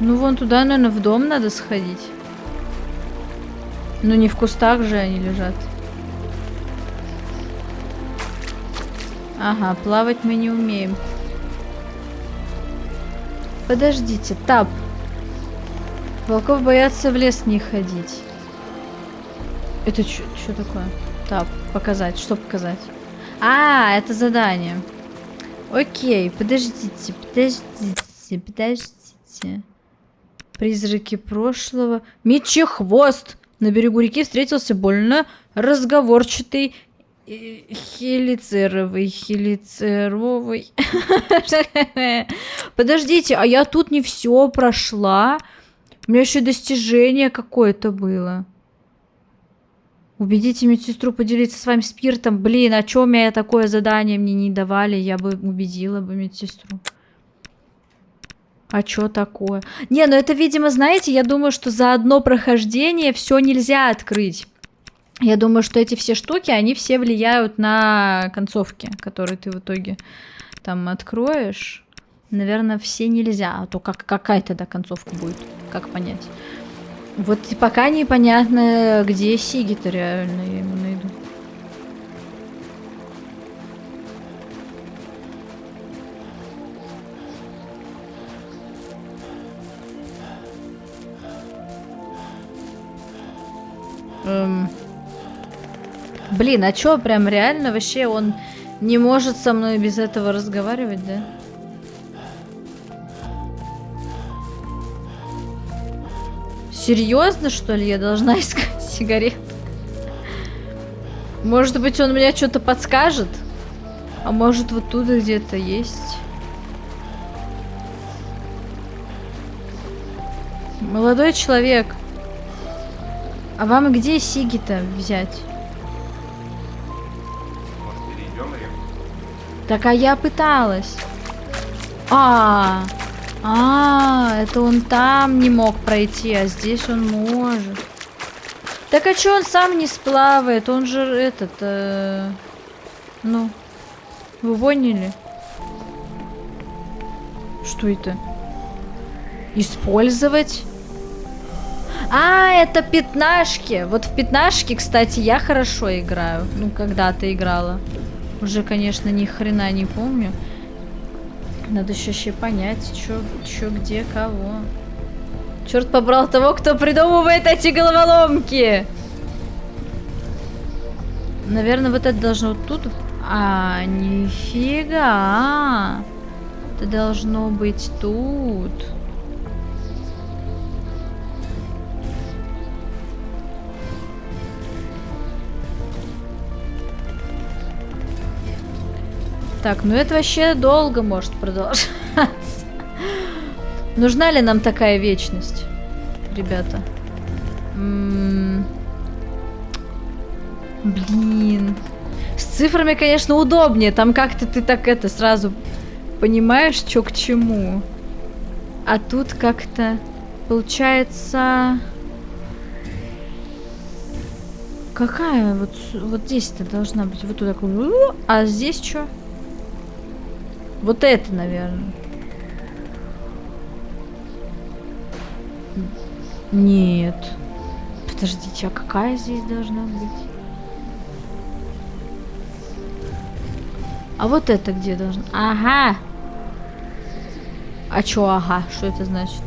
Ну вон туда, наверное, в дом надо сходить. Ну не в кустах же они лежат. Ага, плавать мы не умеем. Подождите, тап. Волков боятся в лес не ходить. Это что такое? Тап, показать. Что показать? А, это задание. Окей, подождите. Призраки прошлого. Мечехвост! На берегу реки встретился больно разговорчатый хелицеровый. Подождите, а я тут не все прошла. У меня еще достижение какое-то было. Убедите медсестру поделиться с вами спиртом. Блин, а чё мне такое задание мне не давали? Я бы убедила бы медсестру. А чё такое? Не, ну это, видимо, знаете, я думаю, что за одно прохождение все нельзя открыть. Я думаю, что эти все штуки, они все влияют на концовки, которые ты в итоге там откроешь. Наверное, все нельзя. А то какая тогда концовка будет? Как понять? Вот и пока непонятно, где сиги-то реально я ему найду. Блин, а чё, прям реально вообще он не может со мной без этого разговаривать, да? Серьезно, что ли, я должна искать сигарет? Может быть, он мне что-то подскажет? А может, вот тут где-то есть? Молодой человек. А вам где сиги-то взять? Может, перейдем реку? Так, а я пыталась. Это он там не мог пройти, а здесь он может. Так а чё он сам не сплавает? Он же этот... Ну, вы поняли? Что это? Использовать? А, это пятнашки. Вот в пятнашки, кстати, я хорошо играю. Ну, когда-то играла. Уже, конечно, ни хрена не помню. Надо еще понять, чё, где, кого. Черт побрал того, кто придумывает эти головоломки. Наверное, вот это должно вот тут. А, нифига. Это должно быть тут. Так, ну это вообще долго может продолжаться. Нужна ли нам такая вечность, ребята? Блин. С цифрами, конечно, удобнее. Там как-то ты так это сразу понимаешь, что к чему. А тут как-то получается... Какая? Вот здесь-то должна быть. Вот туда. А здесь что? Вот это, наверное. Нет. Подождите, а какая здесь должна быть? А вот это где должна? Ага. А чё, ага? Что это значит?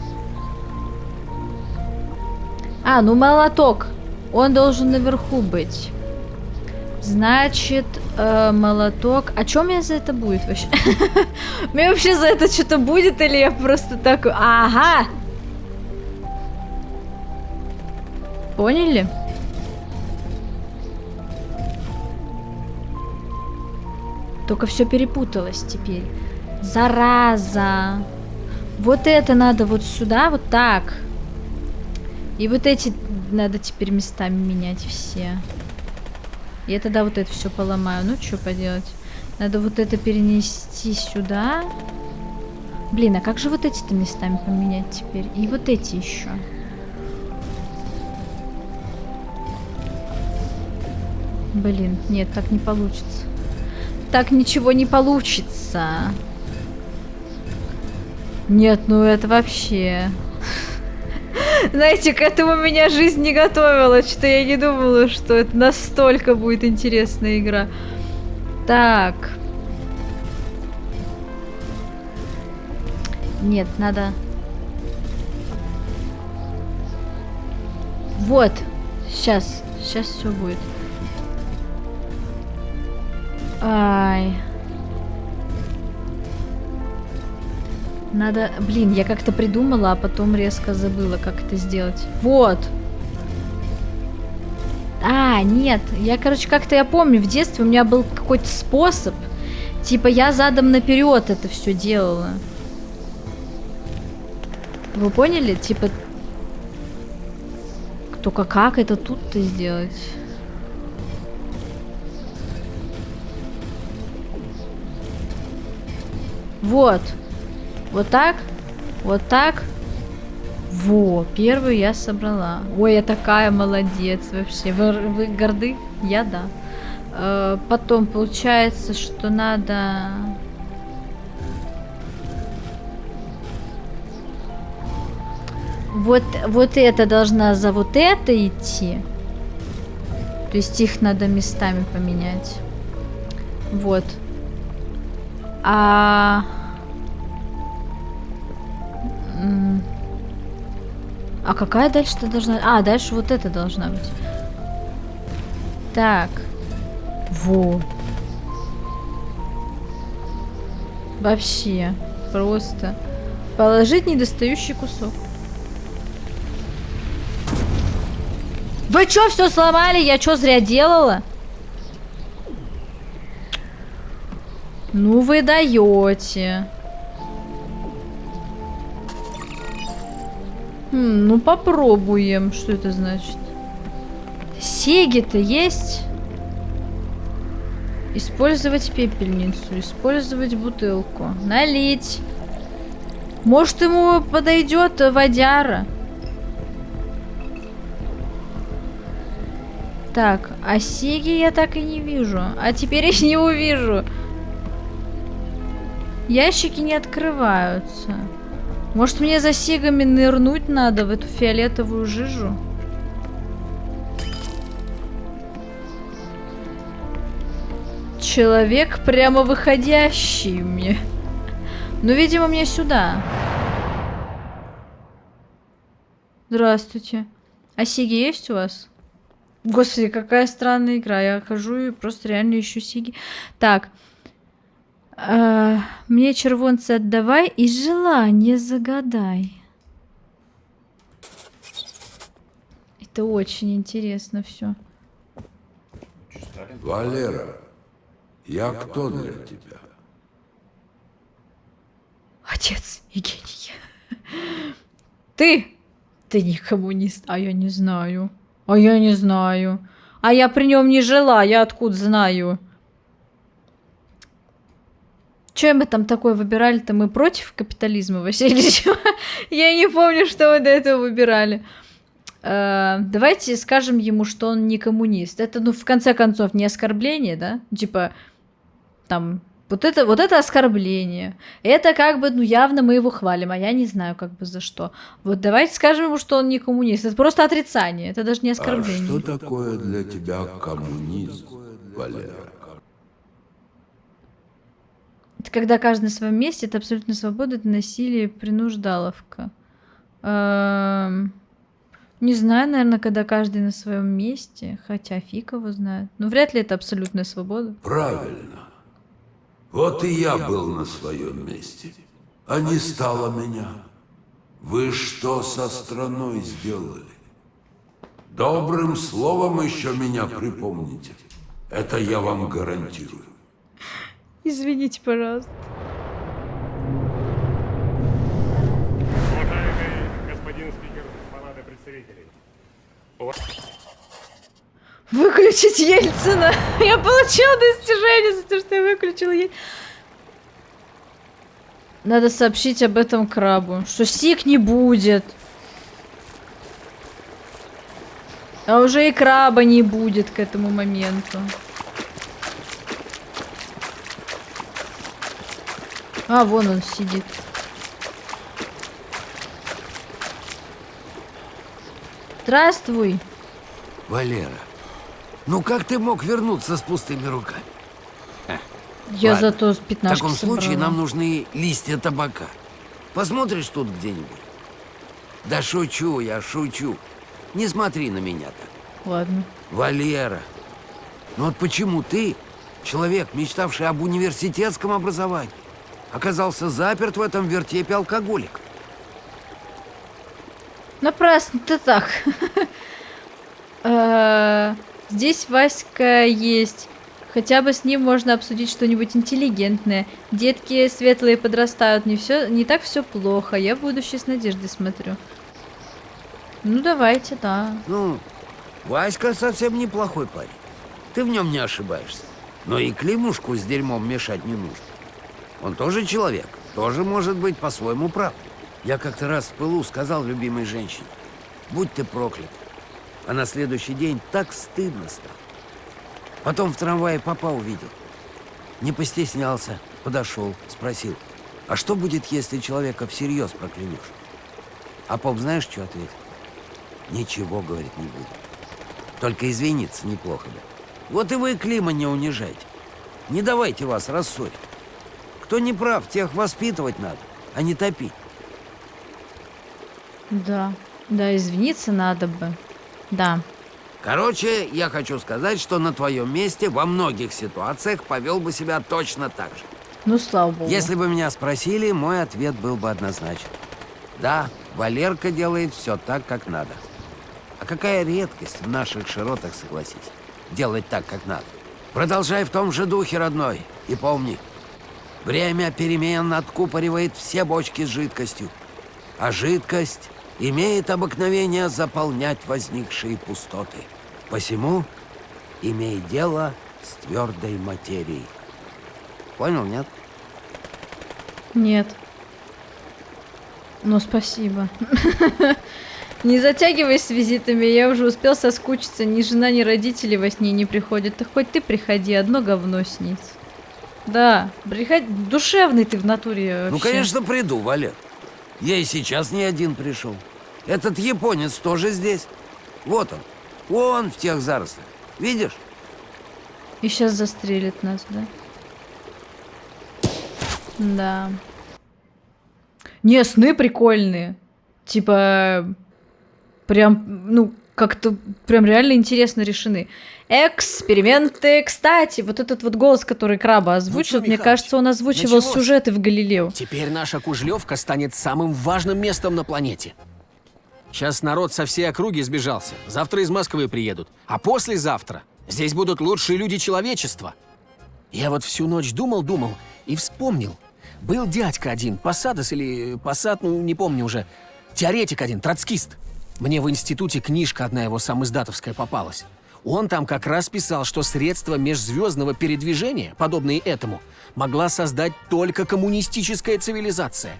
А, ну молоток. Он должен наверху быть. Значит, молоток. А чё мне за это будет вообще? Мне вообще за это что-то будет, или я просто так... Ага! Поняли? Только все перепуталось теперь. Зараза! Вот это надо вот сюда, вот так. И вот эти надо теперь местами менять все. Я тогда вот это все поломаю. Ну, что поделать? Надо вот это перенести сюда. Блин, а как же вот эти-то местами поменять теперь? И вот эти еще. Блин, нет, так не получится. Так ничего не получится. Нет, ну это вообще... Знаете, к этому меня жизнь не готовила. Что-то я не думала, что это настолько будет интересная игра. Так. Нет, надо... Вот. Сейчас все будет. Ай. Надо... Блин, я как-то придумала, а потом резко забыла, как это сделать. Вот. А, нет. Я, короче, как-то я помню, в детстве у меня был какой-то способ. Типа я задом наперед это все делала. Вы поняли? Типа... Только как это тут-то сделать? Вот. Вот так. Вот так. Во, первую я собрала. Ой, я такая молодец вообще. Вы горды? Я да. Потом получается, что надо... Вот это должна за вот это идти. То есть их надо местами поменять. Вот. А какая дальше-то должна... А, дальше вот это должна быть. Так. Во. Вообще. Просто. Положить недостающий кусок. Вы чё, все сломали? Я чё, зря делала? Ну вы даете. Ну попробуем. Что это значит? Сеги-то есть? Использовать пепельницу. Использовать бутылку. Налить. Может, ему подойдет водяра? Так, а сеги я так и не вижу. А теперь я не увижу. Ящики не открываются. Может, мне за сегами нырнуть надо в эту фиолетовую жижу? Человек прямо выходящий мне. Ну, видимо, мне сюда. Здравствуйте. А сеги есть у вас? Господи, какая странная игра. Я хожу и просто реально ищу сеги. Так. Мне червонцы отдавай и желание загадай. Это очень интересно все. Валера, я кто для тебя? Отец и гений. Ты? Ты никому не... А я не знаю. А я не знаю. А я при нем не жила. Я откуда знаю? Что мы там такое выбирали-то? Мы против капитализма вообще или чего? Я не помню, что мы до этого выбирали. Давайте скажем ему, что он не коммунист. Это, ну, в конце концов, не оскорбление, да? Типа, там, вот это оскорбление. Это как бы, ну, явно мы его хвалим, а я не знаю, как бы за что. Вот давайте скажем ему, что он не коммунист. Это просто отрицание, это даже не оскорбление. А что такое для тебя коммунизм, Валера? Это когда каждый на своем месте, это абсолютно свобода, это насилие, принуждаловка. Не знаю, наверное, когда каждый на своем месте, хотя фиг его знает. Но вряд ли это абсолютная свобода. Правильно. Вот и я был на своем месте, а не стало меня. Вы что со страной сделали? Добрым словом еще меня припомните. Это я вам гарантирую. Извините, пожалуйста. Уважаемый господин спикер Палаты представителей. Выключить Ельцина! Я получила достижение за то, что я выключила Ельцина. Надо сообщить об этом крабу, что сик не будет. А уже и краба не будет к этому моменту. А, вон он сидит. Здравствуй. Валера, ну как ты мог вернуться с пустыми руками? Я Ладно. зато с В 15 таком случае собрала. нам нужны листья табака. Посмотришь тут где-нибудь? Да шучу я, шучу. Не смотри на меня так. Ладно. Валера, ну вот почему ты, человек, мечтавший об университетском образовании, оказался заперт в этом вертепе алкоголик? Напрасно ты так. Здесь Васька есть. Хотя бы с ним можно обсудить что-нибудь интеллигентное. Детки светлые подрастают, не так все плохо. Я в будущее с надеждой смотрю. Ну давайте, да. Ну, Васька совсем неплохой парень. Ты в нем не ошибаешься. Но и Климушку с дерьмом мешать не нужно. Он тоже человек, тоже может быть по-своему прав. Я как-то раз в пылу сказал любимой женщине: будь ты проклят. А на следующий день так стыдно стало. Потом в трамвае папа увидел. Не постеснялся, подошел, спросил: а что будет, если человека всерьез проклянешь? А поп знаешь, что ответил? Ничего, говорит, не будет. Только извиниться неплохо бы. Вот и вы Клима не унижайте. Не давайте вас рассорить. Кто не прав, тех воспитывать надо, а не топить. Да, извиниться надо бы. Да. Короче, я хочу сказать, что на твоем месте во многих ситуациях повел бы себя точно так же. Ну, слава богу. Если бы меня спросили, мой ответ был бы однозначен. Да, Валерка делает все так, как надо. А какая редкость в наших широтах, согласись, делать так, как надо. Продолжай в том же духе, родной, и помни, время перемен откупоривает все бочки с жидкостью, а жидкость имеет обыкновение заполнять возникшие пустоты. Посему имей дело с твердой материей. Понял, нет? Нет. Ну, спасибо. Не затягивай с визитами, я уже успел соскучиться. Ни жена, ни родители во сне не приходят. Да хоть ты приходи, одно говно снится. Да, приходи. Душевный ты в натуре вообще. Ну, конечно, приду, Валер. Я и сейчас не один пришел. Этот японец тоже здесь. Вот он в тех зарослях. Видишь? И сейчас застрелит нас, да? Да. Не, сны прикольные. Типа, прям, ну, как-то прям реально интересно решены. Эксперименты. Кстати, вот этот вот голос, который Краба озвучил, мне кажется, он озвучивал началось. сюжеты в Галилео. Теперь наша Кужлевка станет самым важным местом на планете. Сейчас народ со всей округи сбежался. Завтра из Москвы приедут. А послезавтра здесь будут лучшие люди человечества. Я вот всю ночь думал и вспомнил. Был дядька один, Посадос или Посад, ну не помню уже. Теоретик один, троцкист. Мне в институте книжка одна его самиздатовская попалась. Он там как раз писал, что средства межзвездного передвижения, подобные этому, могла создать только коммунистическая цивилизация.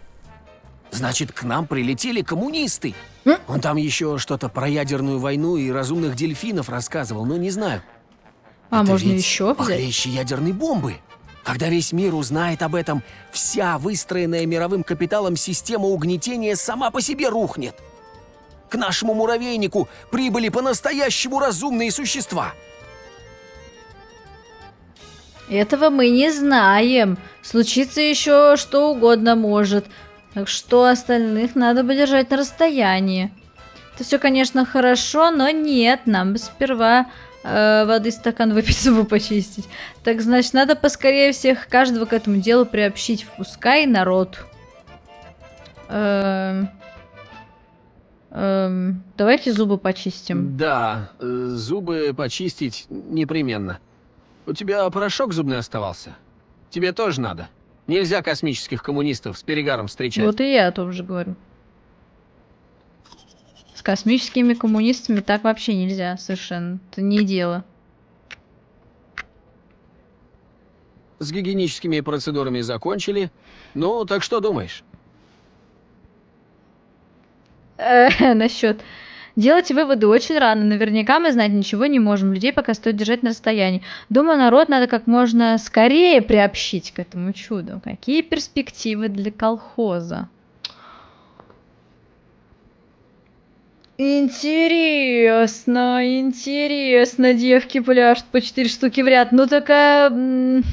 Значит, к нам прилетели коммунисты. Он там еще что-то про ядерную войну и разумных дельфинов рассказывал, но не знаю. А Это можно ведь еще взять? похлеще ядерной бомбы. Когда весь мир узнает об этом, вся выстроенная мировым капиталом система угнетения сама по себе рухнет. К нашему муравейнику прибыли по-настоящему разумные существа. Этого мы не знаем. Случится еще что угодно может. Так что остальных надо бы держать на расстоянии. Это все, конечно, хорошо, но нет, нам бы сперва воды стакан выпить, зубы почистить. Так значит, надо поскорее всех каждого к этому делу приобщить. Впускай народ. Давайте зубы почистим. Да, зубы почистить непременно. У тебя порошок зубный оставался? Тебе тоже надо. Нельзя космических коммунистов с перегаром встречать. Вот и я тоже говорю. С космическими коммунистами так вообще нельзя совершенно. Это не дело. С гигиеническими процедурами закончили. Ну, так что думаешь? Насчет. Делать выводы очень рано. Наверняка мы знать ничего не можем. Людей пока стоит держать на расстоянии. Думаю, народ надо как можно скорее приобщить к этому чуду. Какие перспективы для колхоза? Интересно, интересно. Девки пляшут по 4 штуки в ряд. Ну такая...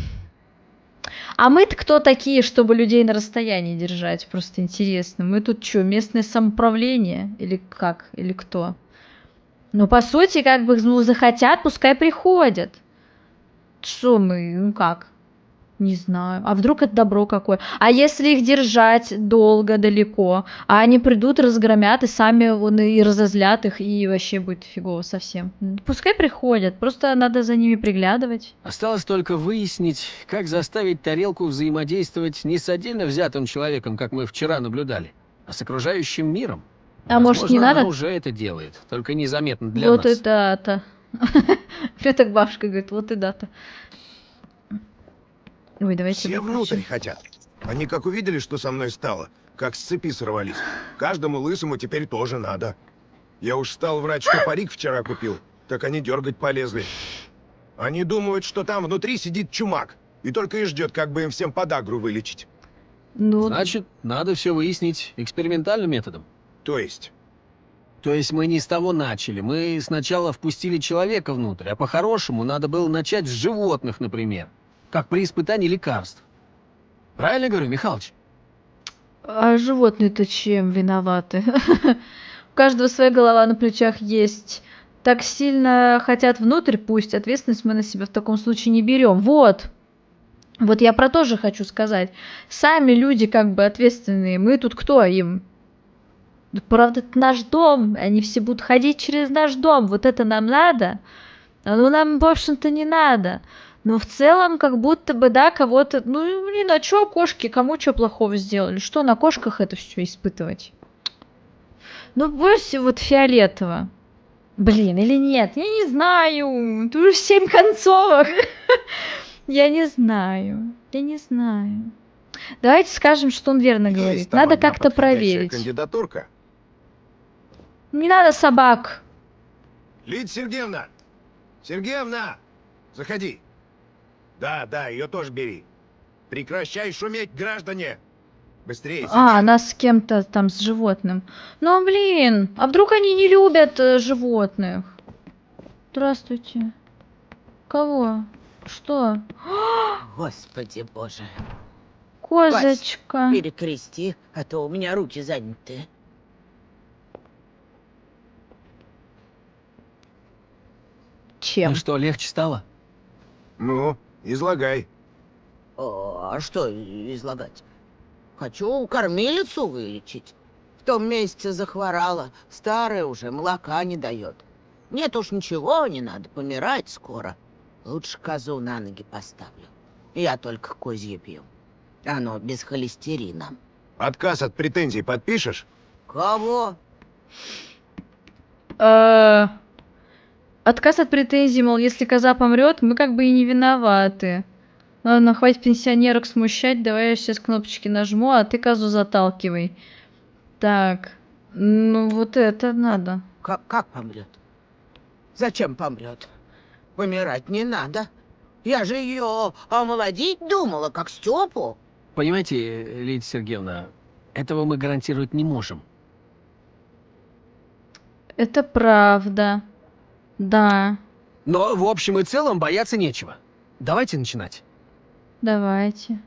А мы-то кто такие, чтобы людей на расстоянии держать? Просто интересно. Мы тут что, местное самоуправление? Или как? Или кто? Ну, по сути, как бы, ну, захотят, пускай приходят. Что мы, ну как? Не знаю. А вдруг это добро какое? А если их держать долго, далеко, а они придут, разгромят, и сами вон и разозлят их, и вообще будет фигово совсем. Пускай приходят, просто надо за ними приглядывать. Осталось только выяснить, как заставить тарелку взаимодействовать не с отдельно взятым человеком, как мы вчера наблюдали, а с окружающим миром. А может, не надо? Она уже это делает, только незаметно для Вот нас. и дата. Мне так бабушка говорит, вот и дата. Ой, давайте Все выключим. внутрь хотят. Они как увидели, что со мной стало, как с цепи сорвались. Каждому лысому теперь тоже надо. Я уж стал врать, что парик вчера купил, так они дергать полезли. Они думают, что там внутри сидит чумак, и только и ждет, как бы им всем подагру вылечить. Ну, Значит, надо все выяснить экспериментальным методом. То есть? То есть мы не с того начали. Мы сначала впустили человека внутрь, а по-хорошему надо было начать с животных, например. Как при испытании лекарств. Правильно говорю, Михалыч? а животные-то чем виноваты? У каждого своя голова на плечах есть. Так сильно хотят внутрь, пусть ответственность мы на себя в таком случае не берем. Вот. Вот я про то же хочу сказать. Сами люди как бы ответственные. Мы тут кто им? Правда, это наш дом. Они все будут ходить через наш дом. Вот это нам надо? Ну, нам, в общем-то, не надо. Но в целом, как будто бы, да, кого-то... Ну, блин, а чё кошки? Кому что плохого сделали? Что, на кошках это все испытывать? Ну, больше вот фиолетово. Блин, или нет? Я не знаю. Тут уже 7 концовок. Я не знаю. Я не знаю. Давайте скажем, что он верно говорит. Есть там Надо одна как-то подходящая проверить. кандидатурка. Не надо собак. Лидия Сергеевна! Сергеевна! Заходи. Да, ее тоже бери. Прекращай шуметь, граждане! Быстрее. А, она с кем-то там, с животным. Ну, блин, а вдруг они не любят животных? Здравствуйте. Кого? Что? Господи боже. Козочка. Вась, перекрести, а то у меня руки заняты. Чем? Ну что, легче стало? Ну, излагай. А что излагать? Хочу кормилицу вылечить. В том месяце захворала, старая уже, молока не дает. Нет уж ничего, не надо, помирать скоро. Лучше козу на ноги поставлю. Я только козье пью. Оно без холестерина. Отказ от претензий подпишешь? Кого? А Отказ от претензий, мол, если коза помрет, мы как бы и не виноваты. Ладно, хватит пенсионерок смущать, давай я сейчас кнопочки нажму, а ты козу заталкивай. Так, ну вот это надо. Как помрет? Зачем помрет? Помирать не надо. Я же ее омолодить думала, как Степу. Понимаете, Лидия Сергеевна, этого мы гарантировать не можем. Это правда. Да, Но в общем и целом бояться нечего. Давайте начинать. давайте.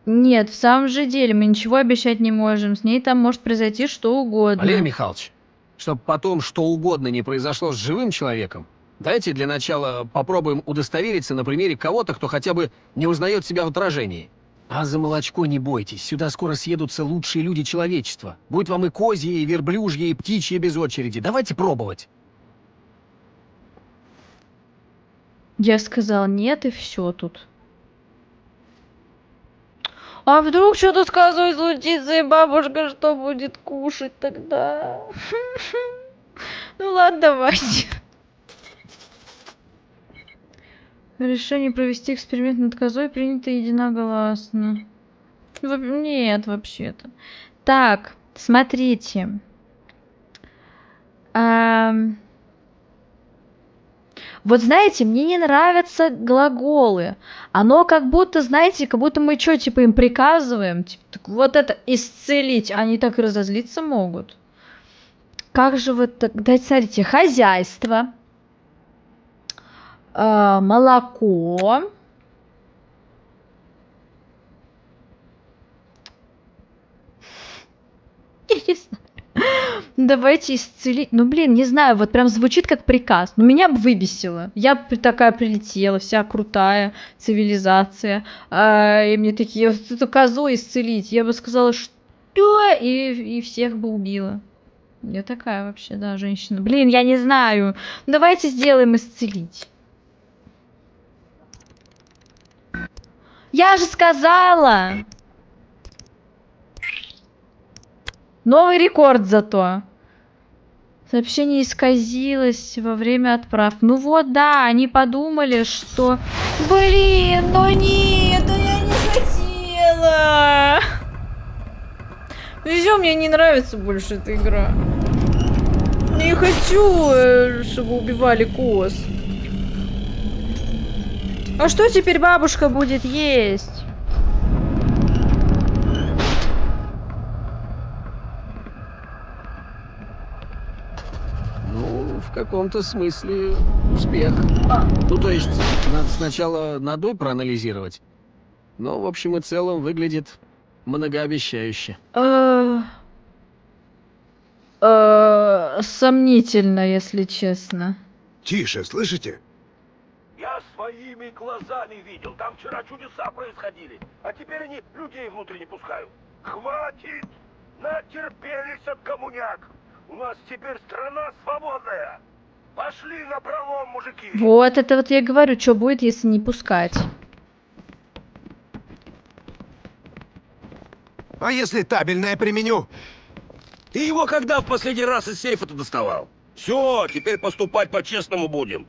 Нет, в самом же деле мы ничего обещать не можем. С ней там может произойти что угодно. Валерий Михайлович, чтобы потом что угодно не произошло с живым человеком, давайте для начала попробуем удостовериться на примере кого-то, кто хотя бы не узнает себя в отражении. А за молочко не бойтесь, сюда скоро съедутся лучшие люди человечества. Будет вам и козье, и верблюжье, и птичье без очереди. Давайте пробовать. Я сказал нет, и все тут. А вдруг что-то с козой случится, и бабушка что будет кушать тогда? Ну ладно, давайте. Решение провести эксперимент над козой принято единогласно. Нет, вообще-то. Так, смотрите. Вот знаете, мне не нравятся глаголы. Оно как будто, знаете, как будто мы что, типа им приказываем. Типа, так вот это исцелить. Они так и разозлиться могут. Как же вот так? Дайте, смотрите, хозяйство. Молоко. Я не знаю. Давайте исцелить. Ну, блин, не знаю, вот прям звучит как приказ. Но меня бы выбесило. Я бы такая прилетела, вся крутая цивилизация. И мне такие, вот эту козу исцелить. Я бы сказала, что? И всех бы убила. Я такая вообще, да, женщина. Блин, я не знаю. Давайте сделаем исцелить. Я же сказала! Новый рекорд зато. Сообщение исказилось во время отправки. Ну вот, да, они подумали, что... Блин, ну нет, да я не хотела. Все, мне не нравится больше эта игра. Не хочу, чтобы убивали коз. А что теперь бабушка будет есть? Ну, в каком-то смысле успех. Ну, то есть, надо сначала надой проанализировать. Но, в общем и целом, выглядит многообещающе. Сомнительно, если честно. Тише, слышите? Я своими глазами видел. Там вчера чудеса происходили. А теперь они людей внутрь не пускают. Хватит! Натерпелись от коммуняк. У нас теперь страна свободная. Пошли на пролом, мужики. Вот, это вот я говорю, что будет, если не пускать. А если табельное применю? Ты его когда в последний раз из сейфа-то доставал? Все, теперь поступать по-честному будем.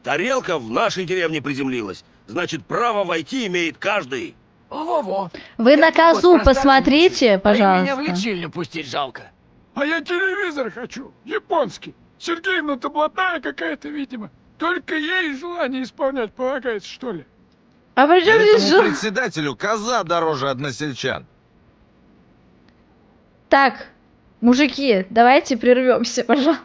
Тарелка в нашей деревне приземлилась. Значит, право войти имеет каждый. Во-во. Вы на козу посмотрите, пожалуйста. Меня в лечильню пустить жалко. А я телевизор хочу, японский. Сергеевна-то блатная какая-то, видимо. Только ей желание исполнять полагается, что ли? А при чем здесь жил? председателю коза дороже односельчан. Так, мужики, давайте прервемся, пожалуйста.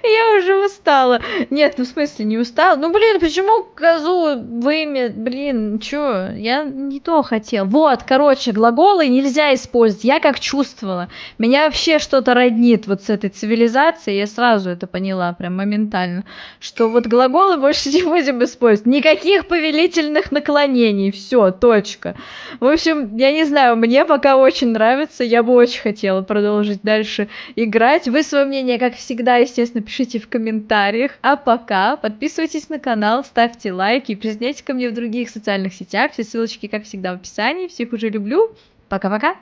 Я уже устала. Нет, ну в смысле не устала. Ну блин, почему козу вымя? Блин, чё? Я не то хотел. Вот, короче, глаголы нельзя использовать. Я как чувствовала. Меня вообще что-то роднит вот с этой цивилизацией. Я сразу это поняла, прям моментально. Что вот глаголы больше не будем использовать. Никаких повелительных наклонений. Все, точка. В общем, я не знаю, мне пока очень нравится. Я бы очень хотела продолжить дальше играть. Вы свое мнение, как всегда, естественно, пишите в комментариях. А пока подписывайтесь на канал, ставьте лайки, присоединяйтесь ко мне в других социальных сетях. Все ссылочки, как всегда, в описании. Всех уже люблю. Пока-пока.